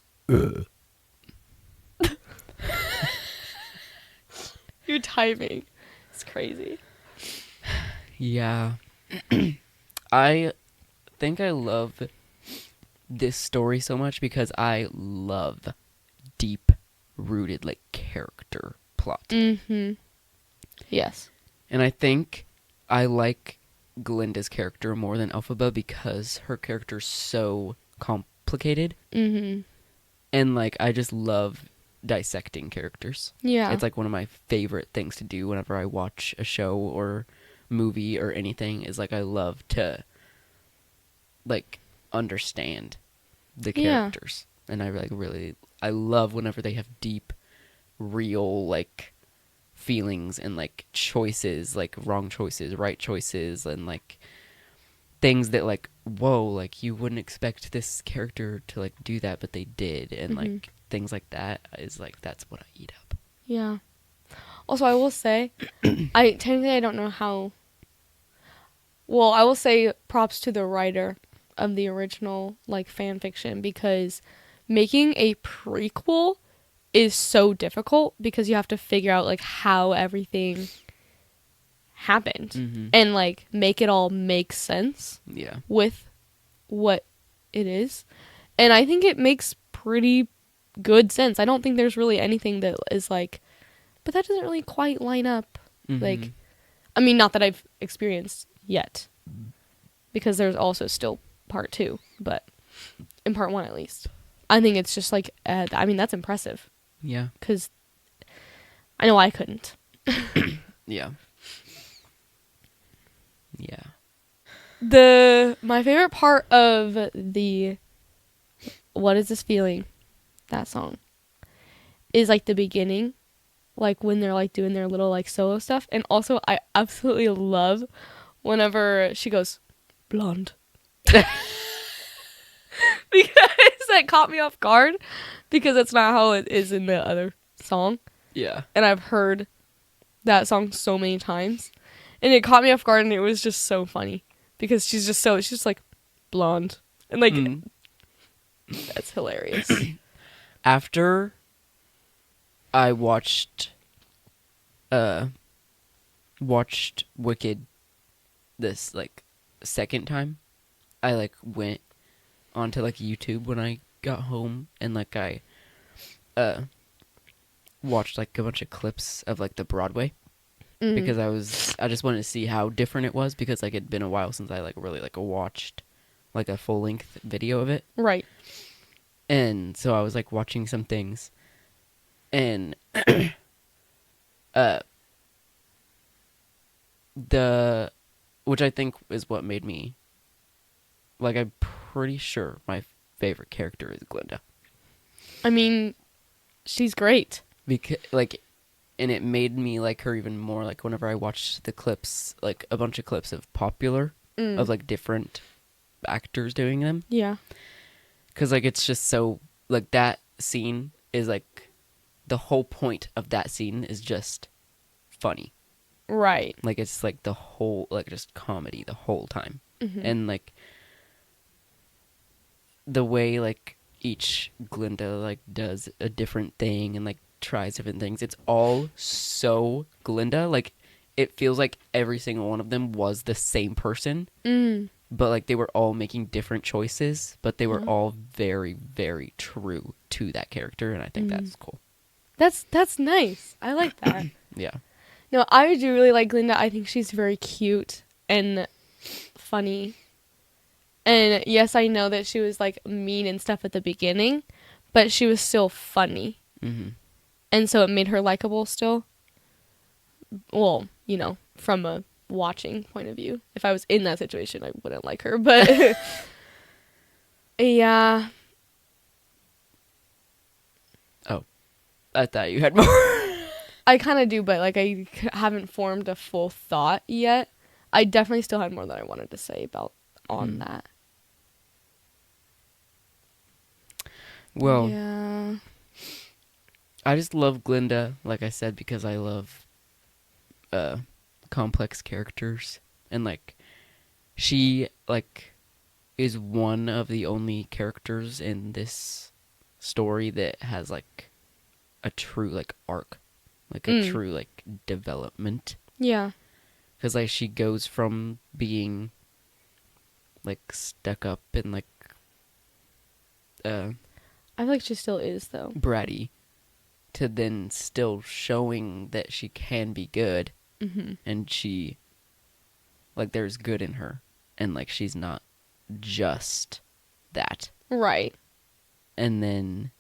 Your timing, it's crazy. Yeah, I think I love this story so much because I love deep rooted like character plot. Mm-hmm. Yes. And I think I like Glinda's character more than Elphaba because her character's so complicated. Mm-hmm. And like I just love dissecting characters. Yeah. It's like one of my favorite things to do whenever I watch a show or movie or anything, is like I love to like understand the characters. And I like really I love whenever they have deep, real like feelings and like choices, like wrong choices, right choices, and like things that like, whoa, like you wouldn't expect this character to like do that, but they did, and like things like that is like that's what I eat up. Yeah. Also, I will say, I don't know how. Well, I will say props to the writer of the original like fan fiction, because making a prequel is so difficult because you have to figure out like how everything happened and like make it all make sense Yeah. with what it is. And I think it makes pretty good sense. I don't think there's really anything that is like, but that doesn't really quite line up. Like, I mean, not that I've experienced yet, because there's also still part 2, but in part 1 at least. I think it's just like, I mean, that's impressive. Yeah. Because I know I couldn't. Yeah. Yeah. My favorite part of the What Is This Feeling, that song, is like the beginning, like when they're like doing their little like solo stuff. And also I absolutely love whenever she goes blonde. Because that caught me off guard, because that's not how it is in the other song. Yeah. And I've heard that song so many times, and it caught me off guard, and it was just so funny because she's just like blonde, and like that's hilarious. After I watched Wicked this like second time, I like went onto like YouTube when I got home, and like I watched like a bunch of clips of like the Broadway, because I just wanted to see how different it was, because like it'd been a while since I like really like watched like a full length video of it. Right. And so I was like watching some things, and which I think is what made me like, I'm pretty sure my favorite character is Glinda. I mean, she's great. Because like, and it made me like her even more, like whenever I watched the clips, like a bunch of clips of Popular, of like different actors doing them. Yeah. Because like it's just so like that scene is like the whole point of that scene is just funny. Right. Like it's like the whole like just comedy the whole time. Mm-hmm. And like the way like each Glinda like does a different thing and like tries different things. It's all so Glinda. Like it feels like every single one of them was the same person, but like they were all making different choices, but they were all very, very true to that character, and I think that's cool. That's nice. I like that. Yeah. No, I do really like Glinda. I think she's very cute and funny. And yes, I know that she was like mean and stuff at the beginning, but she was still funny. Mm-hmm. And so it made her likable still. Well, you know, from a watching point of view. If I was in that situation, I wouldn't like her, but yeah. Oh, I thought you had more. I kind of do, but like I haven't formed a full thought yet. I definitely still had more that I wanted to say about on that. Well, yeah. I just love Glinda, like I said, because I love complex characters, and like she like is one of the only characters in this story that has like a true like arc, like a true like development. Yeah. Because like she goes from being like stuck up and like I feel like she still is though. bratty to then still showing that she can be good, and she like there's good in her, and like she's not just that. Right. And then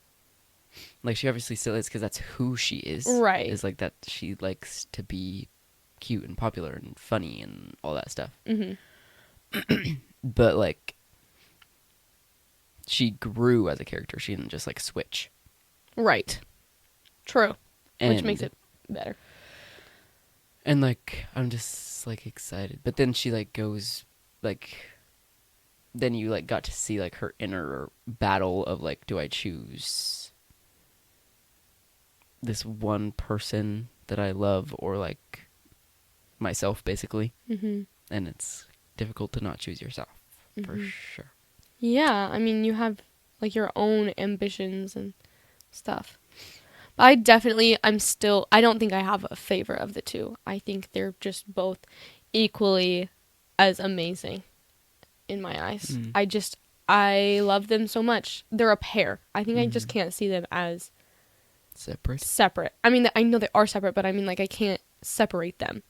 like she obviously still is because that's who she is. Right. Is like that she likes to be cute and popular and funny and all that stuff. But like she grew as a character. She didn't just like switch. Right. True. Which And- makes it better. And like I'm just like excited. But then she like goes like then you like got to see like her inner battle of like, do I choose this one person that I love or like myself basically? And it's difficult to not choose yourself for sure. Yeah, I mean, you have like your own ambitions and stuff. But I don't think I have a favorite of the two. I think they're just both equally as amazing in my eyes. I love them so much. They're a pair. I think I just can't see them as separate. I mean, I know they are separate, but I mean, like, I can't separate them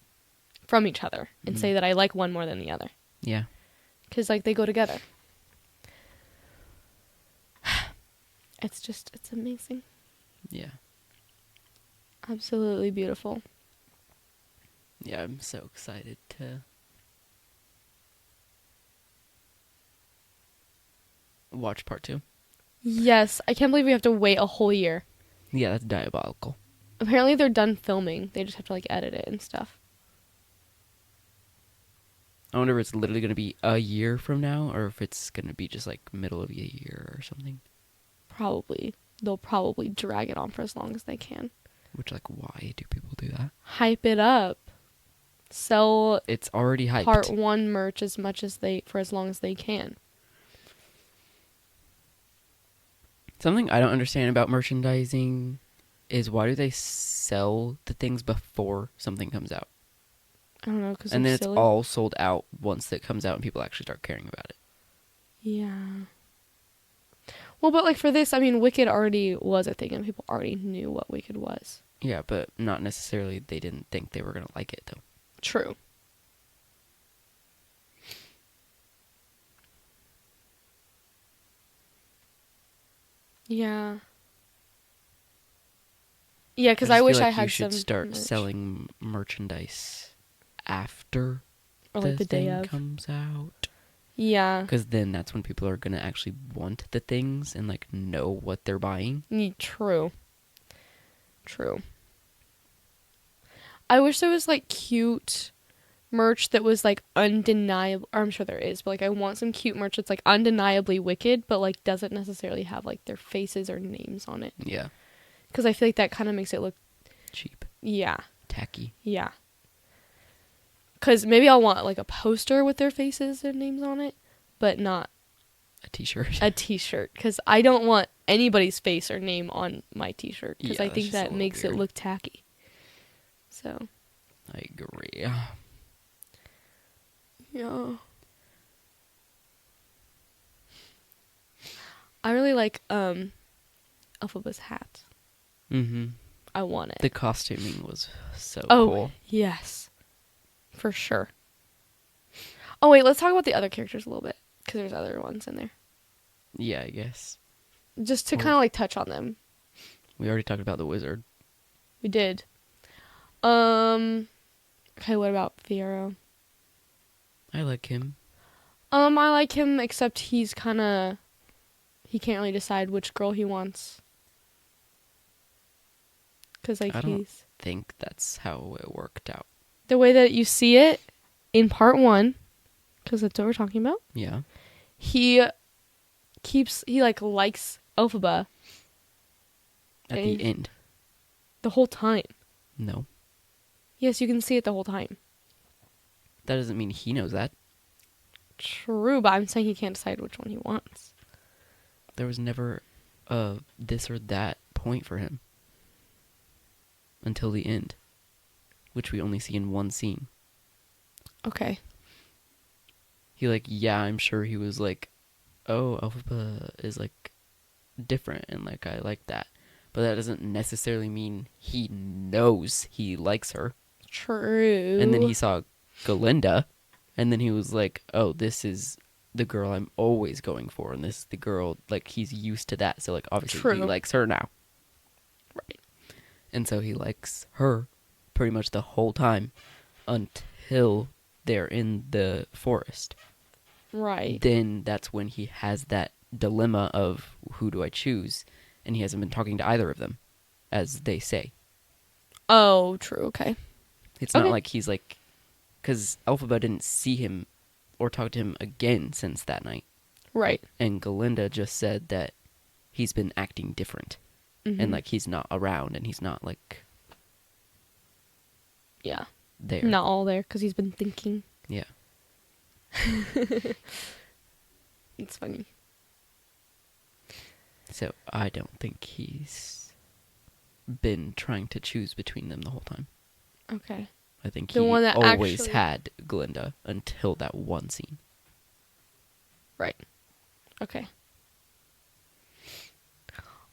from each other and say that I like one more than the other. Yeah. Because, like, they go together. It's amazing. Yeah. Absolutely beautiful. Yeah, I'm so excited to watch part 2. Yes, I can't believe we have to wait a whole year. Yeah, that's diabolical. Apparently they're done filming. They just have to, like, edit it and stuff. I wonder if it's literally going to be a year from now or if it's going to be just like middle of the year or something. Probably. They'll probably drag it on for as long as they can. Which, like, why do people do that? Hype it up. Sell It's already hyped. part 1 merch for as long as they can. Something I don't understand about merchandising is why do they sell the things before something comes out? I don't know, because And then silly. it's all sold out once it comes out and people actually start caring about it. Yeah. Well, but like for this, I mean, Wicked already was a thing and people already knew what Wicked was. Yeah, but not necessarily they didn't think they were going to like it, though. True. Yeah. Yeah, because I just wish feel I like had you should some start merch. selling merchandise after Or like the day thing of. comes out. Yeah. Because then that's when people are going to actually want the things and like know what they're buying. True. I wish there was like cute merch that was like undeniable, or I'm sure there is, but like I want some cute merch that's like undeniably Wicked, but like doesn't necessarily have like their faces or names on it. Yeah. Because I feel like that kind of makes it look, Cheap. yeah, Tacky. yeah. Because maybe I'll want like a poster with their faces and names on it, but not A t-shirt. a t-shirt. Because I don't want anybody's face or name on my t-shirt. Because Yeah, I that's think just a that little makes it weird. look tacky. So, I agree. yeah. I really like Elphaba's hat. Mm-hmm. I want it. The costuming was so Oh, cool. yes. For sure. Oh, wait, let's talk about the other characters a little bit. Because there's other ones in there. Yeah, I guess. Just to Well- kind of like touch on them. We already talked about the wizard. We did. Okay, what about Fiero? I like him. I like him, except he can't really decide which girl he wants. Because, like, I don't- he's... Think that's how it worked out. The way that you see it in part 1, because that's what we're talking about, Yeah. he likes Elphaba At And- the end. the whole time. No. Yes, you can see it the whole time. That doesn't mean he knows that. True, but I'm saying he can't decide which one he wants. There was never a this or that point for him. Until the end. Which we only see in one scene. Okay. He I'm sure he was like, oh, Elphaba is like different and like I like that. But that doesn't necessarily mean he knows he likes her. True. And then he saw Galinda, and then he was like, oh, this is the girl I'm always going for, and this is the girl, like, he's used to that, so, like, obviously he True. likes her now. Right. And so he likes her pretty much the whole time until they're in the forest. Right. Then that's when he has that dilemma of who do I choose, and he hasn't been talking to either of them, as they say. Oh, true. Okay. It's not Okay. like he's like, because Elphaba didn't see him or talk to him again since that night, Right. and Galinda just said that he's been acting different, Mhm. and like he's not around, and he's not like Yeah. there. Not all there because he's been thinking. Yeah. It's funny. So I don't think he's been trying to choose between them the whole time. Okay. I think The he one that always actually- had Galinda until that one scene. Right. Okay.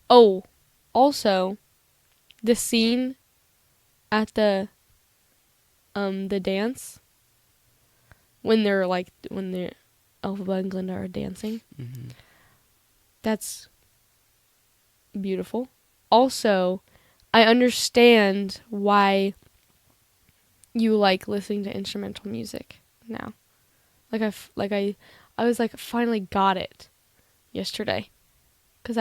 Oh, also, the scene at the dance when they're Elphaba and Glinda are dancing. Mm-hmm. That's beautiful. Also, I understand why you like listening to instrumental music now. I was like finally got it yesterday. Cuz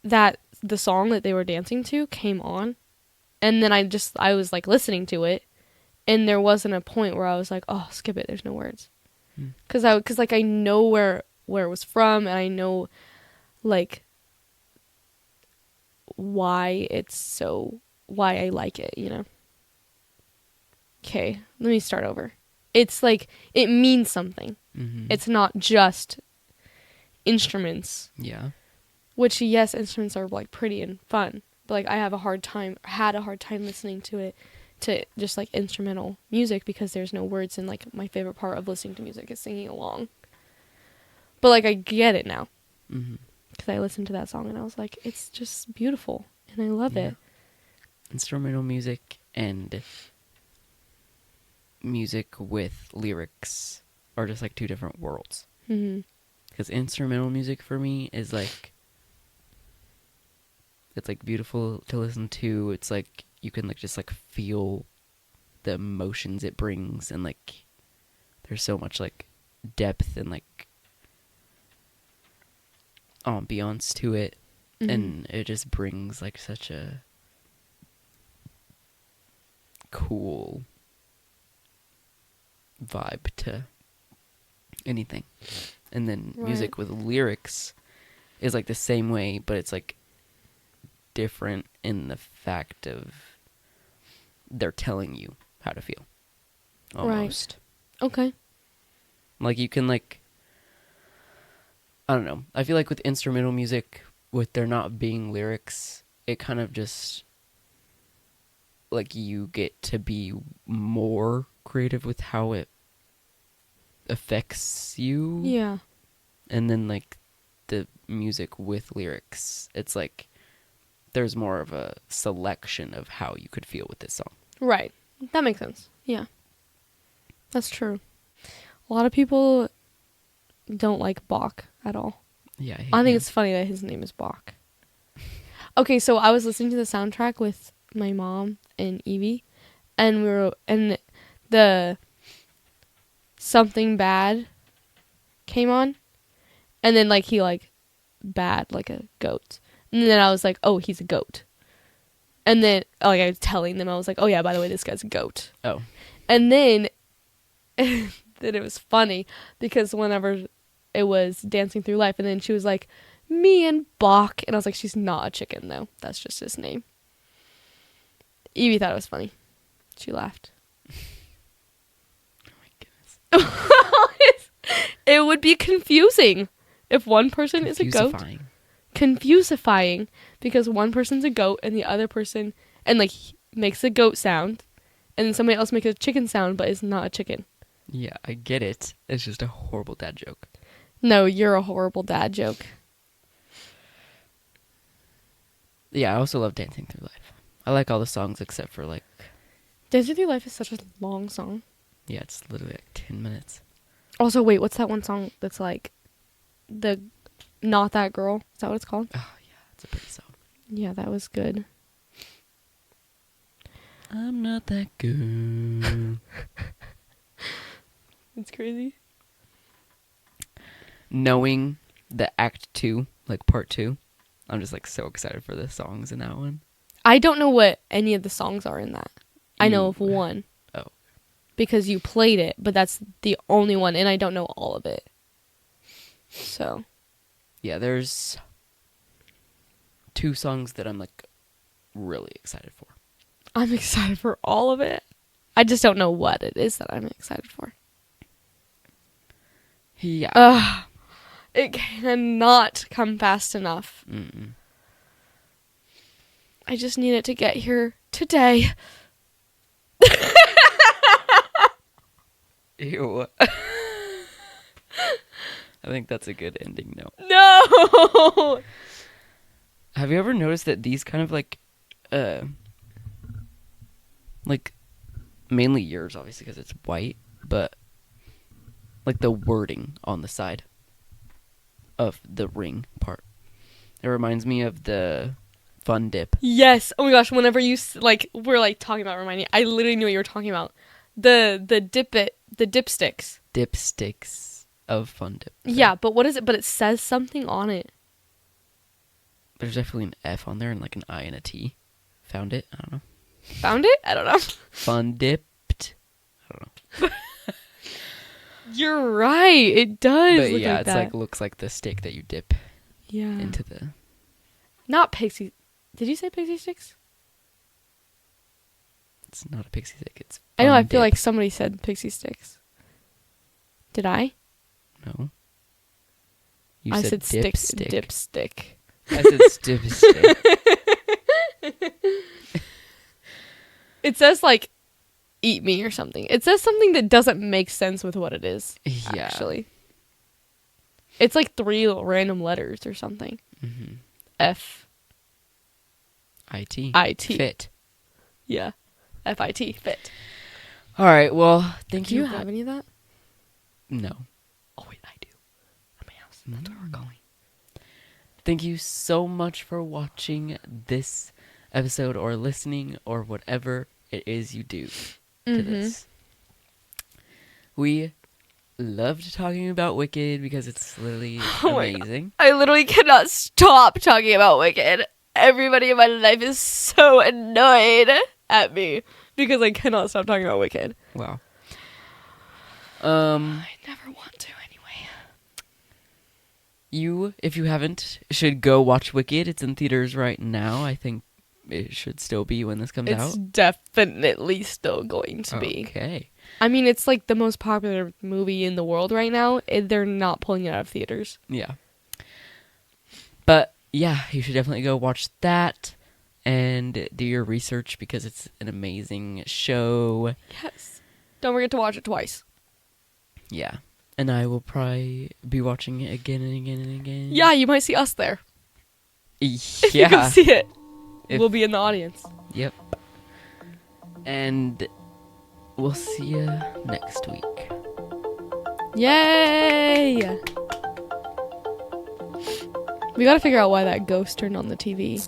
that the song that they were dancing to came on, and then I was like listening to it, and there wasn't a point where I was like, "Oh, skip it, there's no words." Hmm. Cuz I know where it was from, and I know like why I like it, you know. Okay, let me start over. It's like it means something. Mm-hmm. It's not just instruments, Yeah. which yes, instruments are like pretty and fun, but like I had a hard time listening to it, to just like instrumental music, because there's no words, and like my favorite part of listening to music is singing along. But like I get it now, Mm-hmm. because I listened to that song and I was like, it's just beautiful and I love Yeah. it. Instrumental music and music with lyrics are just like two different worlds. Hmm. Because instrumental music for me is like, it's like beautiful to listen to. It's like you can like just like feel the emotions it brings, and like there's so much like depth and like ambiance to it, Mhm. and it just brings like such a cool vibe to anything. And then music with lyrics is like the same way, but it's like different in the fact of they're telling you how to feel. Almost. Okay. Like you can like, I don't know. I feel like with instrumental music, with there not being lyrics, it kind of just like you get to be more creative with how it affects you. Yeah. And then like the music with lyrics, it's like there's more of a selection of how you could feel with this song. Right. That makes sense. Yeah. That's true. A lot of people don't like Bach at all. Yeah. I think it's funny that his name is Bach. Okay, so I was listening to the soundtrack with my mom and Evie, and the Something Bad came on, and then like he like bad like a goat, and then I was like, oh, he's a goat, and then like I was telling them, I was like, oh yeah, by the way, this guy's a goat. Oh. And then then it was funny because whenever it was Dancing Through Life, and then she was like, me and Bach, and I was like, she's not a chicken though, that's just his name. Evie thought it was funny. She laughed. Oh my goodness. It would be confusing if one person is a goat. Confusifying, because one person's a goat and the other person and like makes a goat sound, and then somebody else makes a chicken sound but is not a chicken. Yeah, I get it. It's just a horrible dad joke. No, you're a horrible dad joke. Yeah, I also love Dancing Through Life. I like all the songs except for like... Dancing Through Life is such a long song. Yeah, it's literally like 10 minutes. Also, wait, what's that one song that's like the Not That Girl? Is that what it's called? Oh, yeah, it's a pretty song. Yeah, that was good. I'm not that good. It's crazy. Knowing the Act 2, like Part 2, I'm just like so excited for the songs in that one. I don't know what any of the songs are in that. I know of one. Oh. Because you played it, but that's the only one, and I don't know all of it. So. Yeah, there's 2 songs that I'm like really excited for. I'm excited for all of it. I just don't know what it is that I'm excited for. Yeah. It cannot come fast enough. Mm-mm. I just need it to get here today. Ew. I think that's a good ending note. No! Have you ever noticed that these kind of like mainly yours, obviously, because it's white, but like the wording on the side of the ring part, it reminds me of the Fun Dip. Yes. Oh my gosh, whenever you we're like talking about reminding, I literally knew what you were talking about. The dipsticks. Dipsticks of Fun Dip. Yeah, but what is it? But it says something on it. There's definitely an F on there and like an I and a T. Found it? I don't know. Found it? I don't know. Fun Dipped. I don't know. You're right. It does. But look yeah, like it's that. like looks like the stick that you dip into the... Not pixie. Did you say pixie sticks? It's not a pixie stick. It's I know. Fun I feel Dip. like somebody said pixie sticks. Did I? No. You I said stick. dipstick. Dipstick. I said dipstick. It says like eat me or something. It says something that doesn't make sense with what it is. Yeah. Actually. It's like 3 random letters or something. Mm-hmm. F. IT. I-T. Fit. Yeah. F-I-T. Fit. All right. Well, thank Do you. you have any of that? No. Oh, wait, I do. At my house. That's where we're going. Thank you so much for watching this episode or listening or whatever it is you do to this. We loved talking about Wicked because it's literally amazing. I literally cannot stop talking about Wicked. Everybody in my life is so annoyed at me because I cannot stop talking about Wicked. Wow. I never want to anyway. You, if you haven't, should go watch Wicked. It's in theaters right now. I think it should still be when this comes It's out. definitely still going to be. Okay. I mean, it's like the most popular movie in the world right now. They're not pulling it out of theaters. Yeah. But yeah, you should definitely go watch that and do your research because it's an amazing show. Yes. Don't forget to watch it twice. Yeah. And I will probably be watching it again and again and again. Yeah, you might see us there. If you Yeah. can see it. If- We'll be in the audience. Yep. And we'll see you next week. Yay! We gotta figure out why that ghost turned on the TV.